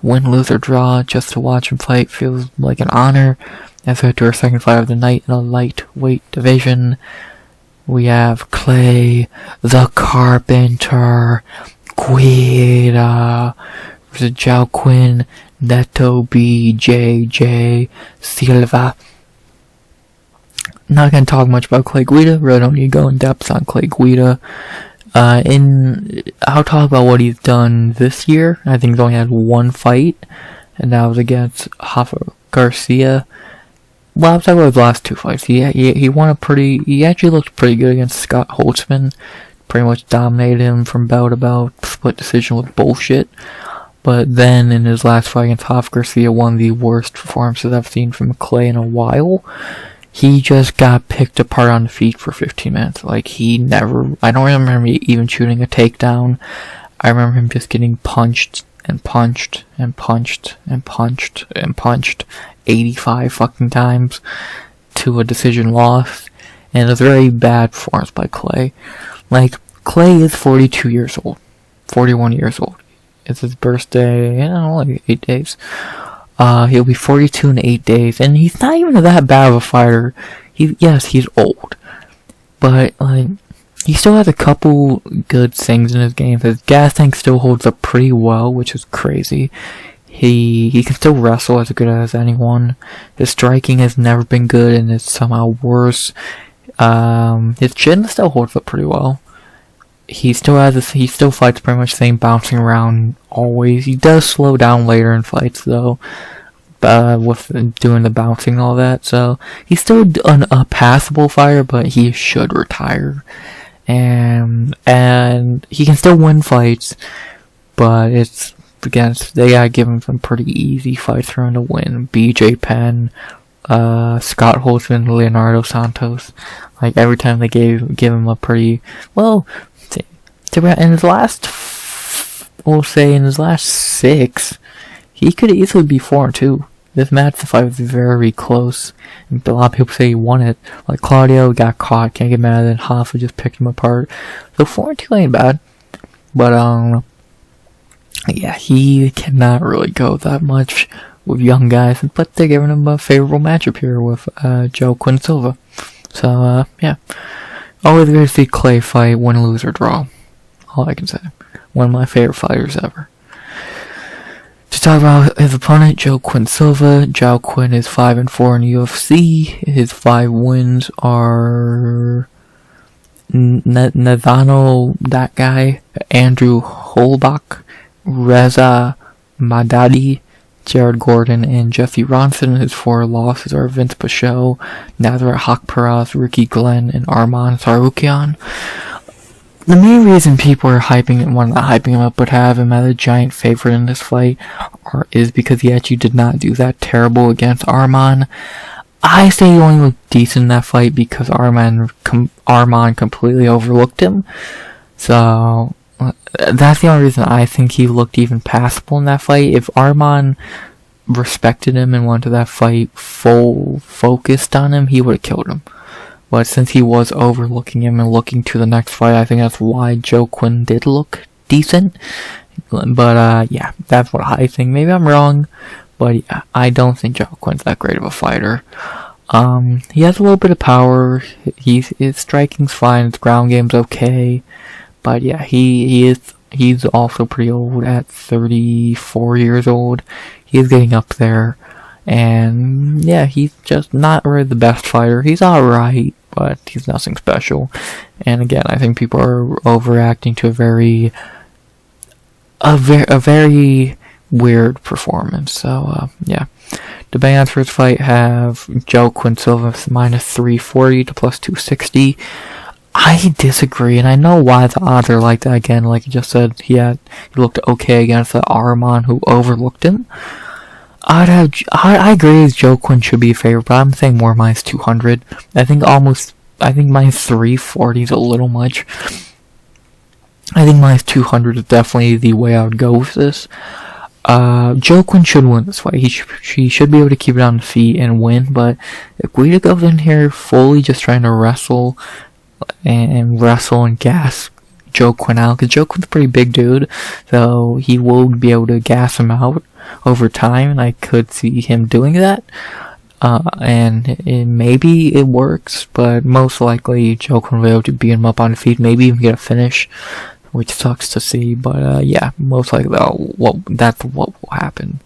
Win, lose, or draw, just to watch him fight feels like an honor. As we head to our second fight of the night in a lightweight division, we have Clay, the Carpenter, Guida versus Joaquim, Neto, BJJ, Silva. Not gonna talk much about Clay Guida. Really don't need to go in depth on Clay Guida. I'll talk about what he's done this year. I think he's only had one fight, and that was against Garcia. Well, I'll talk about his last two fights. He won he actually looked pretty good against Scott Holtzman. Pretty much dominated him from bout to bout. Split decision with bullshit. But then in his last fight against Hoff, Garcia, one of the worst performances I've seen from Clay in a while. He just got picked apart on the feet for 15 minutes. Like, I don't remember him even shooting a takedown. I remember him just getting punched and punched and punched and punched and punched 85 fucking times to a decision loss. And it was a very bad performance by Clay. Like, Clay is 42 years old. 41 years old. It's his birthday, I don't know, like 8 days. He'll be 42 in 8 days, and he's not even that bad of a fighter. Yes, he's old, but like he still has a couple good things in his game. His gas tank still holds up pretty well, which is crazy. He can still wrestle as good as anyone. His striking has never been good, and it's somehow worse. His chin still holds up pretty well. He still fights pretty much the same, bouncing around always. He does slow down later in fights though, with doing the bouncing and all that. So he's still a passable fighter, but he should retire. And he can still win fights, but it's they gotta give him some pretty easy fights for him to win. BJ Penn, Scott Holtzman, Leonardo Santos. Like, every time they give him a pretty in his last 6, he could easily be 4-2. This match, the fight was very close. And a lot of people say he won it. Like, Claudio got caught, can't get mad at it. Hoffa just picked him apart. So 4-2 ain't bad. But, yeah, he cannot really go that much with young guys. But they're giving him a favorable matchup here with Joaquim Silva. So, yeah. Always good to see Clay fight, win, lose, or draw. All I can say. One of my favorite fighters ever. To talk about his opponent, Joaquim Silva. Joaquim is 5-4 in UFC. His 5 wins are Nazano, that guy, Andrew Holbach, Reza Madadi, Jared Gordon, and Jesse Ronson. His 4 losses are Vince Pichel, Nazareth Haqparast, Ricky Glenn, and Arman Tsarukyan. The main reason people are hyping him up, but have him as a giant favorite in this fight, is because he actually did not do that terrible against Arman. I say he only looked decent in that fight because Arman completely overlooked him. So that's the only reason I think he looked even passable in that fight. If Arman respected him and went to that fight full focused on him, he would have killed him. But since he was overlooking him and looking to the next fight, I think that's why Joaquim did look decent. But, yeah, that's what I think. Maybe I'm wrong, but yeah, I don't think Joaquim's that great of a fighter. He has a little bit of power. His striking's fine. His ground game's okay. But yeah, he's also pretty old at 34 years old. He's getting up there. And yeah, he's just not really the best fighter. He's alright, but he's nothing special. And again, I think people are overacting to a very weird performance. So yeah, the bands for his fight have Joaquim Silva minus 340 to plus 260. I disagree, and I know why the odds are like that. Again, like you just said, he looked okay against the Arman who overlooked him. I agree with Joaquim should be a favorite, but I'm saying more minus 200. I think minus 340 is a little much. I think minus 200 is definitely the way I would go with this. Joaquim should win this fight. He should be able to keep it on the feet and win, but if Guida goes in here fully just trying to wrestle and gas Joaquim out, because Joaquim's a pretty big dude, so he will be able to gas him out over time, and I could see him doing that. And maybe it works, but most likely Joaquim will be able to beat him up on the feet, maybe even get a finish, which sucks to see, but yeah, most likely that's what will happen.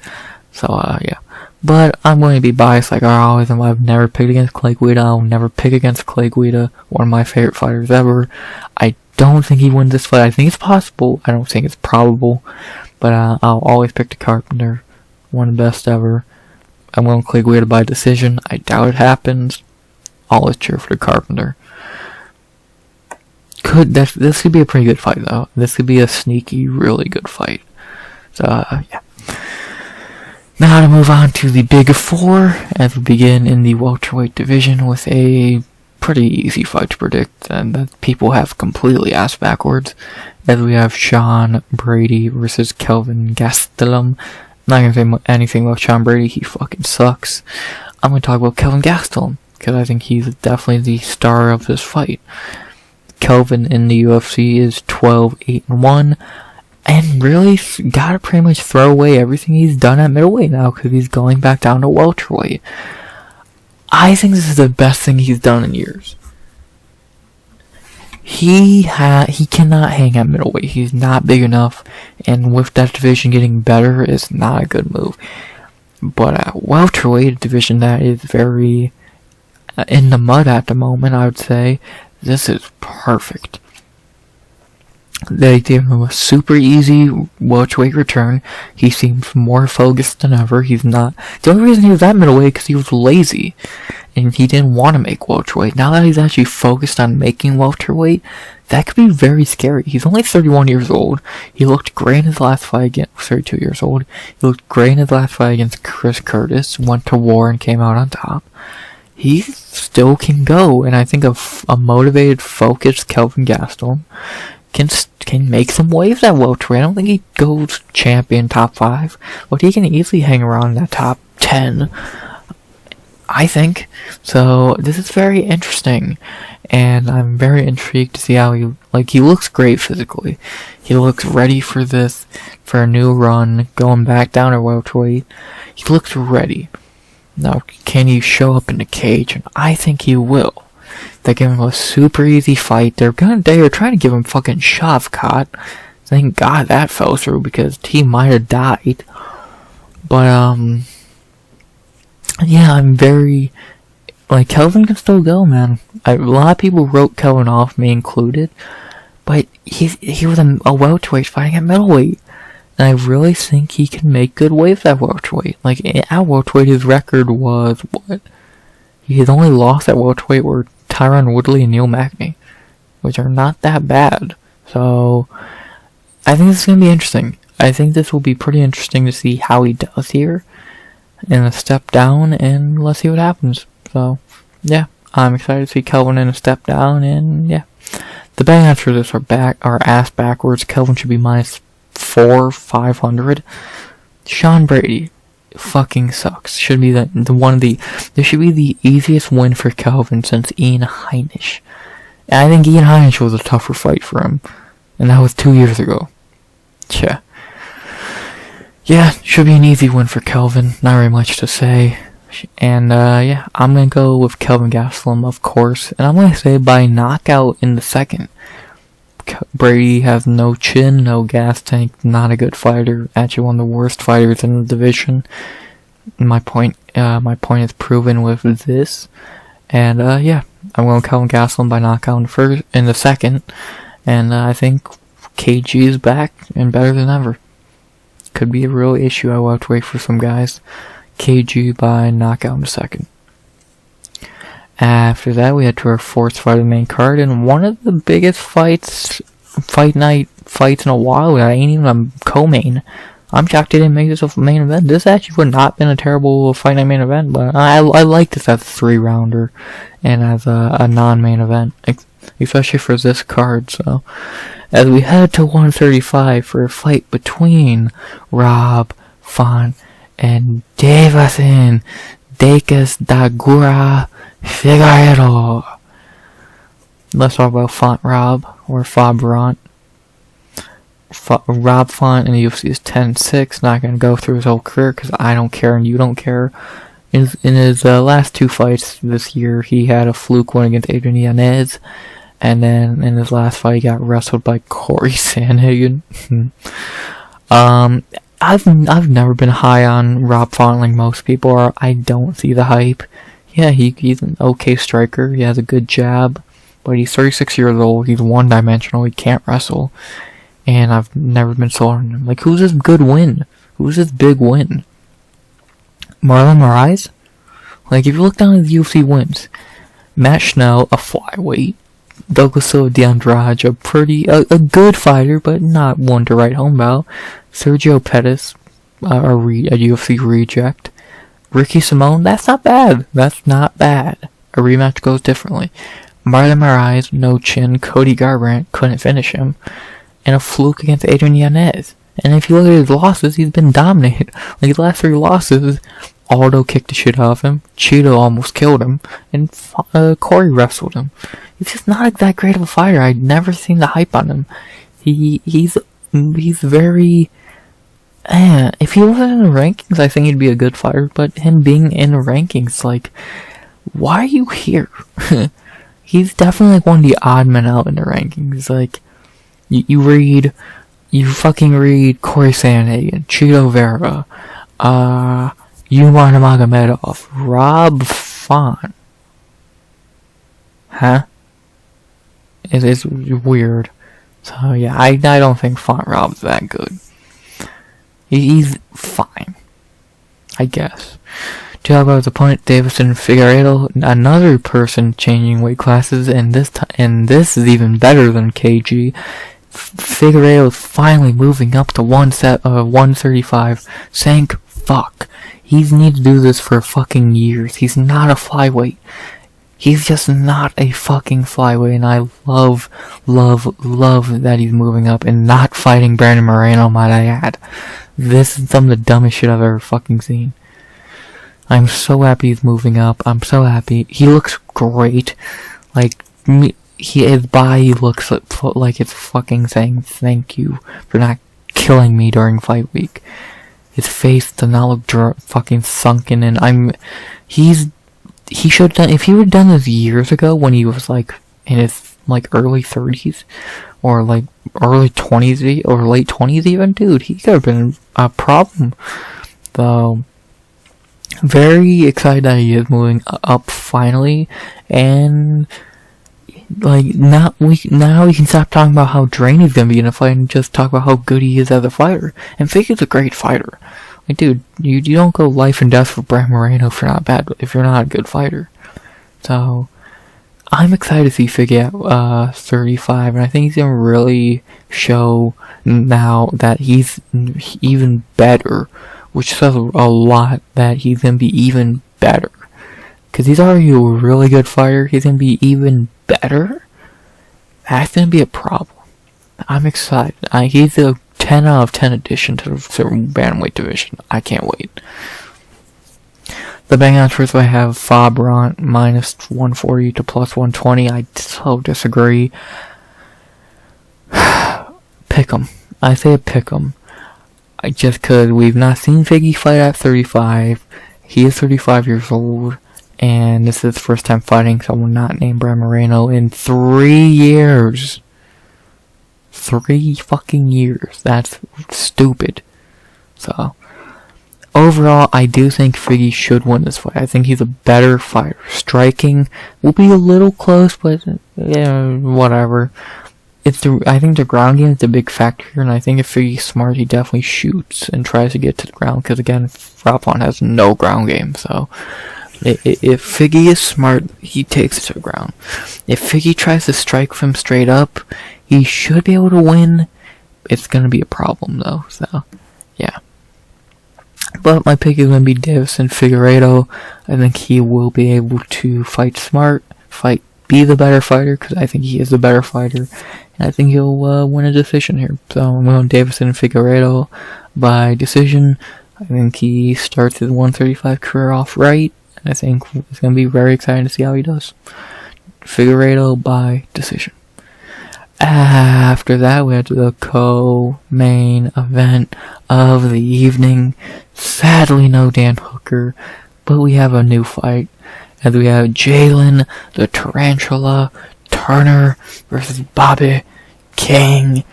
So yeah, but I'm going to be biased like I always am. I've never picked against Clay Guida. I'll never pick against Clay Guida, one of my favorite fighters ever. I don't think he wins this fight. I think it's possible. I don't think it's probable, but I'll always pick the Carpenter, one of the best ever. I'm going to Clay Guida by decision. I doubt it happens. Always cheer for the Carpenter. This could be a pretty good fight though. This could be a sneaky, really good fight. So yeah. Now to move on to the Big Four as we begin in the welterweight division with a pretty easy fight to predict and that people have completely asked backwards. As we have Sean Brady versus Kelvin Gastelum. I'm not gonna say anything about Sean Brady. He fucking sucks. I'm gonna talk about Kelvin Gastelum because I think he's definitely the star of this fight. Kelvin in the UFC is 12-8-1, and really gotta pretty much throw away everything he's done at middleweight now because he's going back down to welterweight. I think this is the best thing he's done in years. He cannot hang at middleweight. He's not big enough, and with that division getting better, it's not a good move. But at welterweight, a division that is very in the mud at the moment, I would say, this is perfect. They gave him a super easy welterweight return. He seems more focused than ever. He's not. The only reason he was at middleweight because he was lazy, and he didn't want to make welterweight. Now that he's actually focused on making welterweight, that could be very scary. He's only 31 years old. He looked great in his last fight against 32 years old. He looked great in his last fight against Chris Curtis. Went to war and came out on top. He still can go, and I think a motivated, focused Kelvin Gastelum can make some waves at welterweight. I don't think he goes champion top 5, but he can easily hang around in that top 10, I think. So this is very interesting, and I'm very intrigued to see how he looks great physically. He looks ready for a new run, going back down to welterweight. He looks ready. Now, can he show up in the cage? And I think he will. They give him a super easy fight. They were trying to give him fucking Shavkat. Thank God that fell through because he might have died. But yeah, I'm very Kelvin can still go, man. A lot of people wrote Kelvin off, me included. But he was a welterweight fighting at middleweight. And I really think he can make good waves at welterweight. At welterweight, his record was what? His only loss at welterweight were Tyron Woodley and Neil Magny, which are not that bad. So, I think this is going to be interesting. I think this will be pretty interesting to see how he does here in a step down, and let's see what happens. So, yeah, I'm excited to see Kelvin in a step down, and yeah. The betting odds for this are ass backwards. Kelvin should be minus 500. Sean Brady fucking sucks. Should be this should be the easiest win for Kelvin since Ian Heinisch. And I think Ian Heinisch was a tougher fight for him, and that was 2 years ago. Yeah, should be an easy win for Kelvin. Not very much to say. And yeah, I'm gonna go with Kelvin Gastelum, of course, and I'm gonna say by knockout in the second. Brady has no chin, no gas tank, not a good fighter, actually one of the worst fighters in the division. My point is proven with this. And yeah, I'm going Kelvin Gastelum by knockout in the second. And I think KG is back and better than ever. Could be a real issue. I will have to wait for some guys. KG by knockout in the second. After that, we head to our fourth fight of the main card, and one of the biggest fight night fights in a while. I ain't even a co-main. I'm shocked they didn't make this a main event. This actually would not have been a terrible Fight Night main event, but I like this as a 3-rounder and as a non-main event, especially for this card. So, as we head to 135 for a fight between Rob Font and Deiveson Dagura Figueiredo. Let's talk about Font Rob, or Fabrant. Rob Font in the UFC is 10-6. Not going to go through his whole career because I don't care and you don't care. In his last 2 fights this year, he had a fluke win against Adrian Yanez, and then in his last fight, he got wrestled by Corey Sandhagen. I've never been high on Rob Font like most people are. I don't see the hype. Yeah, he's an okay striker. He has a good jab, but he's 36 years old. He's one-dimensional. He can't wrestle. And I've never been sold on him. Like, who's this good win? Who's this big win? Marlon Moraes? Like, if you look down at the UFC wins, Matt Schnell, a flyweight. Douglas Silva de Andrade, a good fighter, but not one to write home about. Sergio Pettis, a UFC reject. Ricky Simone, that's not bad. That's not bad. A rematch goes differently. Marlon Moraes, no chin. Cody Garbrandt, couldn't finish him. And a fluke against Adrian Yanez. And if you look at his losses, he's been dominated. Like, his last 3 losses, Aldo kicked the shit out of him, Cheeto almost killed him, and Corey wrestled him. He's just not that great of a fighter. I'd never seen the hype on him. He's very... if he wasn't in the rankings, I think he'd be a good fighter, but him being in the rankings, like, why are you here? He's definitely like one of the odd men out in the rankings. Like, you fucking read Corey Sandhagen, Cheeto Vera, Umar Nurmagomedov, Rob Font. Huh? It is weird. So yeah, I don't think Font Rob's that good. He's fine, I guess. To talk about his opponent, Deiveson Figueiredo, another person changing weight classes, and this is even better than KG. Figueiredo is finally moving up to 135. Thank fuck. He needs to do this for fucking years. He's not a flyweight. He's just not a fucking flyweight, and I love that he's moving up and not fighting Brandon Moreno, might I add. This is some of the dumbest shit I've ever fucking seen. I'm so happy he's moving up. I'm so happy. He looks great. Like, his body looks like it's fucking saying thank you for not killing me during fight week. His face does not look fucking sunken, and he should have done, if he would have done this years ago when he was like in his like early 30s or like early 20s or late 20s even, dude, he could have been a problem. Though, very excited that he is moving up finally, and like now we can stop talking about how drained he's gonna be in a fight and just talk about how good he is as a fighter. And Figue's a great fighter. Like, dude, you don't go life and death for Brandon Moreno if you're not a good fighter. So I'm excited to see Figue at 35, and I think he's gonna really show now that he's even better, which says a lot that he's gonna be even better. Because he's already a really good fighter, he's gonna be even better. That's gonna be a problem. I'm excited. He's a 10 out of 10 addition to the bantamweight division. I can't wait. The bang out first, I have Fabrant minus 140 to plus 120. I so disagree. Pick 'em. I say pick 'em. Just because we've not seen Figgy fight at 35. He is 35 years old. And this is his first time fighting someone not named Brandon Moreno in 3 years. 3 fucking years. That's stupid. So, overall, I do think Figgy should win this fight. I think he's a better fighter. Striking will be a little close, but yeah, whatever. I think the ground game is the big factor here, and I think if Figgy's smart, he definitely shoots and tries to get to the ground, because again, Rapon has no ground game, so if Figgy is smart, he takes it to the ground. If Figgy tries to strike him straight up, he should be able to win. It's gonna be a problem though, so yeah. But my pick is going to be Deiveson Figueiredo. I think he will be able to fight smart, be the better fighter, because I think he is the better fighter. And I think he'll win a decision here. So I'm going Deiveson Figueiredo by decision. I think he starts his 135 career off right. And I think it's going to be very exciting to see how he does. Figueiredo by decision. After that, we had the co-main event of the evening. Sadly, no Dan Hooker, but we have a new fight. And we have Jalin, the Tarantula, Turner versus Bobby King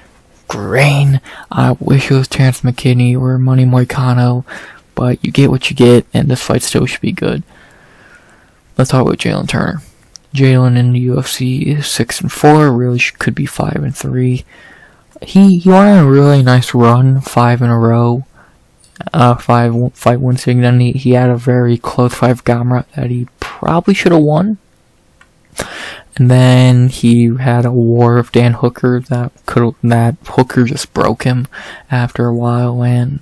Green. I wish it was Terrence McKinney or Money Moicano, but you get what you get, and this fight still should be good. Let's talk about Jalin Turner. Jalin in the UFC is 6-4, really could be 5-3. He went on a really nice run, 5 in a row, 5 wins. Then he had a very close 5 Gamrot that he probably should have won. And then he had a war of Dan Hooker that Hooker just broke him after a while, and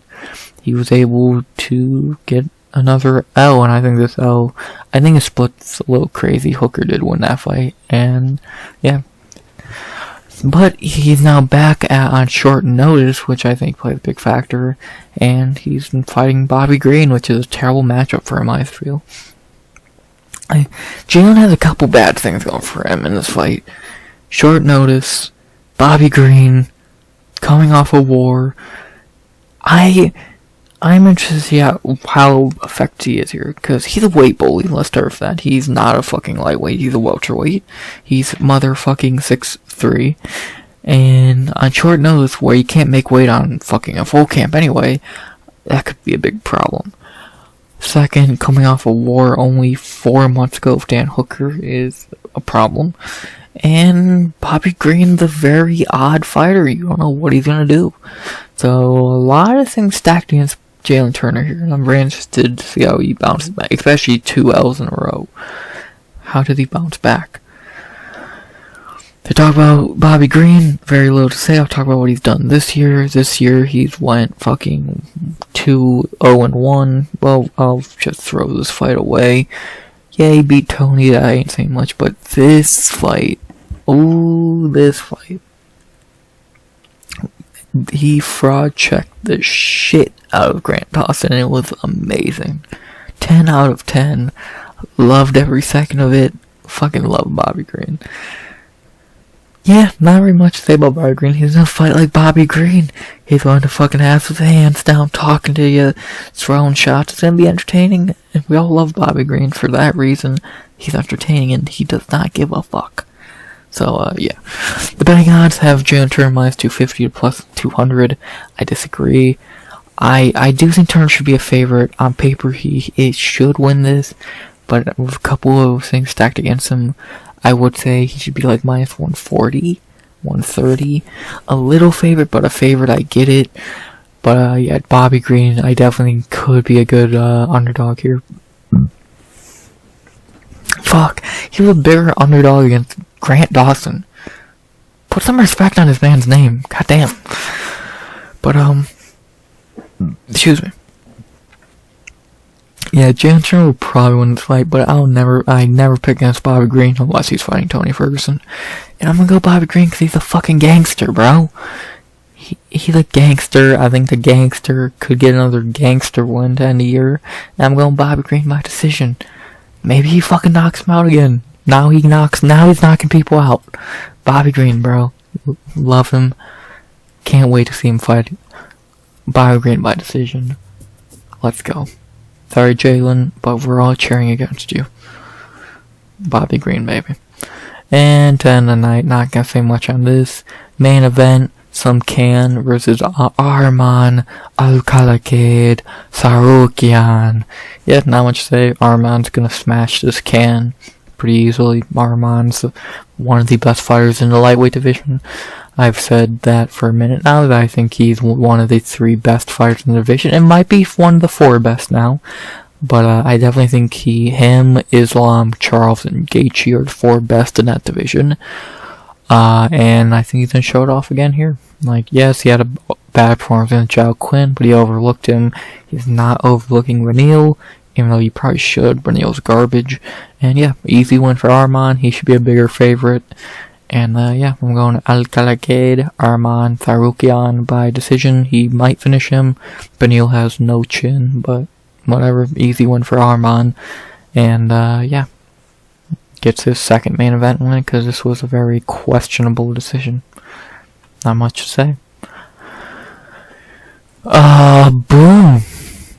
he was able to get another L, and I think this L, his split's a little crazy. Hooker did win that fight, and yeah. But he's now back on short notice, which I think plays a big factor, and he's been fighting Bobby Green, which is a terrible matchup for him, I feel. Jalin has a couple bad things going for him in this fight. Short notice, Bobby Green, coming off a war. I'm interested to see how effective he is here, because he's a weight bully, let's start with that. He's not a fucking lightweight, he's a welterweight. He's motherfucking 6'3", and on short notice, where you can't make weight on fucking a full camp anyway, that could be a big problem. Second, coming off a war only 4 months ago with Dan Hooker is a problem. And Bobby Green's a very odd fighter, you don't know what he's gonna do. So, a lot of things stacked against Jalin Turner here, and I'm very interested to see how he bounces back, especially 2 L's in a row. How did he bounce back? To talk about Bobby Green, very little to say. I'll talk about what he's done this year. This year, he's went fucking 2-0-1. Well, I'll just throw this fight away. Yeah, he beat Tony, that ain't saying much, but this fight, he fraud checked the shit out of Grant Dawson, and it was amazing. 10 out of 10. Loved every second of it. Fucking love Bobby Green. Yeah, not very much to say about Bobby Green. He's gonna fight like Bobby Green. He's going to fucking ass with hands down, talking to you, throwing shots. It's gonna be entertaining, and we all love Bobby Green for that reason. He's entertaining, and he does not give a fuck. So, yeah. The betting odds have Jalin Turner minus 250 to plus 200. I disagree. I do think Turner should be a favorite. On paper, he should win this, but with a couple of things stacked against him, I would say he should be like minus 140, 130. A little favorite, but a favorite, I get it. But, yeah, Bobby Green, I definitely could be a good underdog here. Fuck, he was a bigger underdog against Grant Dawson. Put some respect on this man's name. Goddamn. But, excuse me. Yeah, Jalin Turner will probably win this fight, but I never pick against Bobby Green unless he's fighting Tony Ferguson. And I'm gonna go Bobby Green because he's a fucking gangster, bro. He's a gangster. I think the gangster could get another gangster win to end the year. And I'm going Bobby Green by decision. Maybe he fucking knocks him out again. Now he's knocking people out. Bobby Green, bro. Love him. Can't wait to see him fight Bobby Green by decision. Let's go. Sorry, Jalin, but we're all cheering against you. Bobby Green, baby. And to end the night, not gonna say much on this. Main event, some Can versus Arman Tsarukyan. Yeah, not much to say. Arman's gonna smash this Can pretty easily. Arman's one of the best fighters in the lightweight division. I've said that for a minute now, that I think he's one of the 3 best fighters in the division. It might be one of the 4 best now, but I definitely think him, Islam, Charles, and Gaethje are the 4 best in that division. And I think he's gonna show it off again here. Like, yes, he had a bad performance against Joaquim, but he overlooked him. He's not overlooking Ranil, even though you probably should. Ranil's garbage. And yeah, easy win for Arman. He should be a bigger favorite. And yeah, I'm going to Alcalacade, Arman Tsarukyan by decision. He might finish him. Beneil has no chin, but whatever. Easy win for Arman. And yeah, gets his second main event win because this was a very questionable decision. Not much to say. Boom.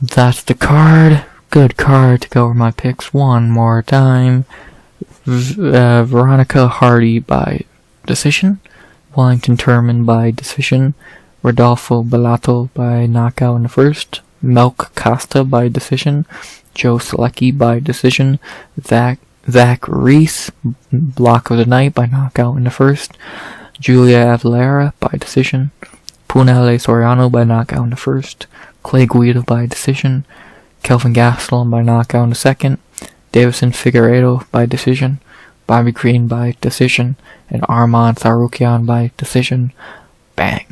That's the card. Good card to go over my picks one more time. Veronica Hardy by decision. Wellington Turman by decision. Rodolfo Bellato by knockout in the first. Costa by decision. Joe Solecki by decision. Zach Reese, block of the night by knockout in the first. Julia Avila by decision. Punahele Soriano by knockout in the first. Guida by decision. Kelvin Gastelum by knockout in the second. Deiveson Figueiredo by decision. Bobby Green by decision. And Arman Tsarukyan by decision. Bang.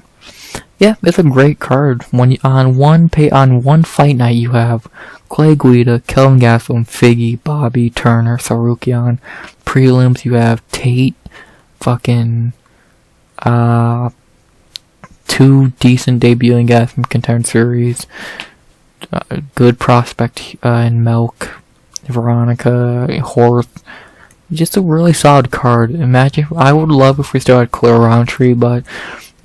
Yeah, it's a great card. When you, on one fight night you have Guida, Kelvin Gastelum, Figgy, Bobby, Turner, Tsarukyan. Prelims you have Tate, fucking two decent debuting guys from Contender Series. Good prospect in Melk, Veronica, Horth. Just a really solid card. Imagine, I would love if we still had clear Roundtree, but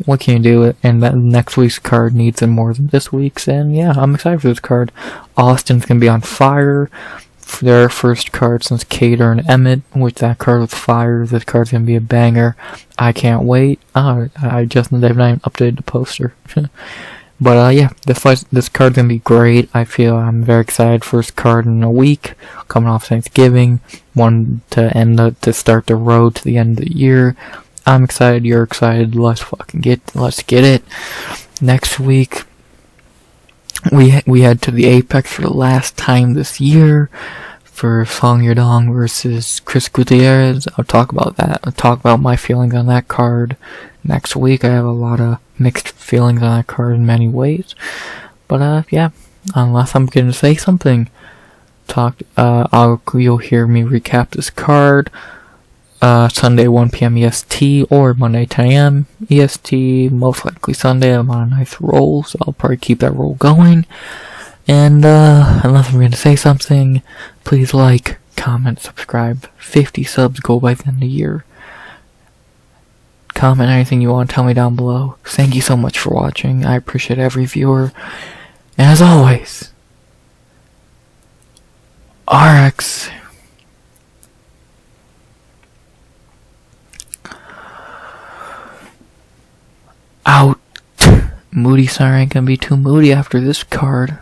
what can you do? And that next week's card needs it more than this week's, and yeah, I'm excited for this card. Austin's gonna be on fire for their first card since Cater and Emmett, which that card was fire. This card's gonna be a banger. I can't wait. They've not even updated the poster. But yeah, this card's gonna be great. I'm very excited. First card in a week, coming off Thanksgiving, one to start the road to the end of the year. I'm excited. You're excited. Let's get it. Next week, we head to the Apex for the last time this year for Song Yadong versus Chris Gutierrez. I'll talk about that. I'll talk about my feelings on that card next week. I have a lot of mixed feelings on that card in many ways. But yeah, unless I'm going to say something, you'll hear me recap this card. Sunday 1 p.m. EST or Monday 10 a.m. EST. Most likely Sunday. I'm on a nice roll, so I'll probably keep that roll going. And unless I'm going to say something, please like, comment, subscribe. 50 subs go by the end of the year. Comment anything you want to tell me down below. Thank you so much for watching. I appreciate every viewer. And as always, RX. Out. Moody, sorry, ain't gonna be too moody after this card.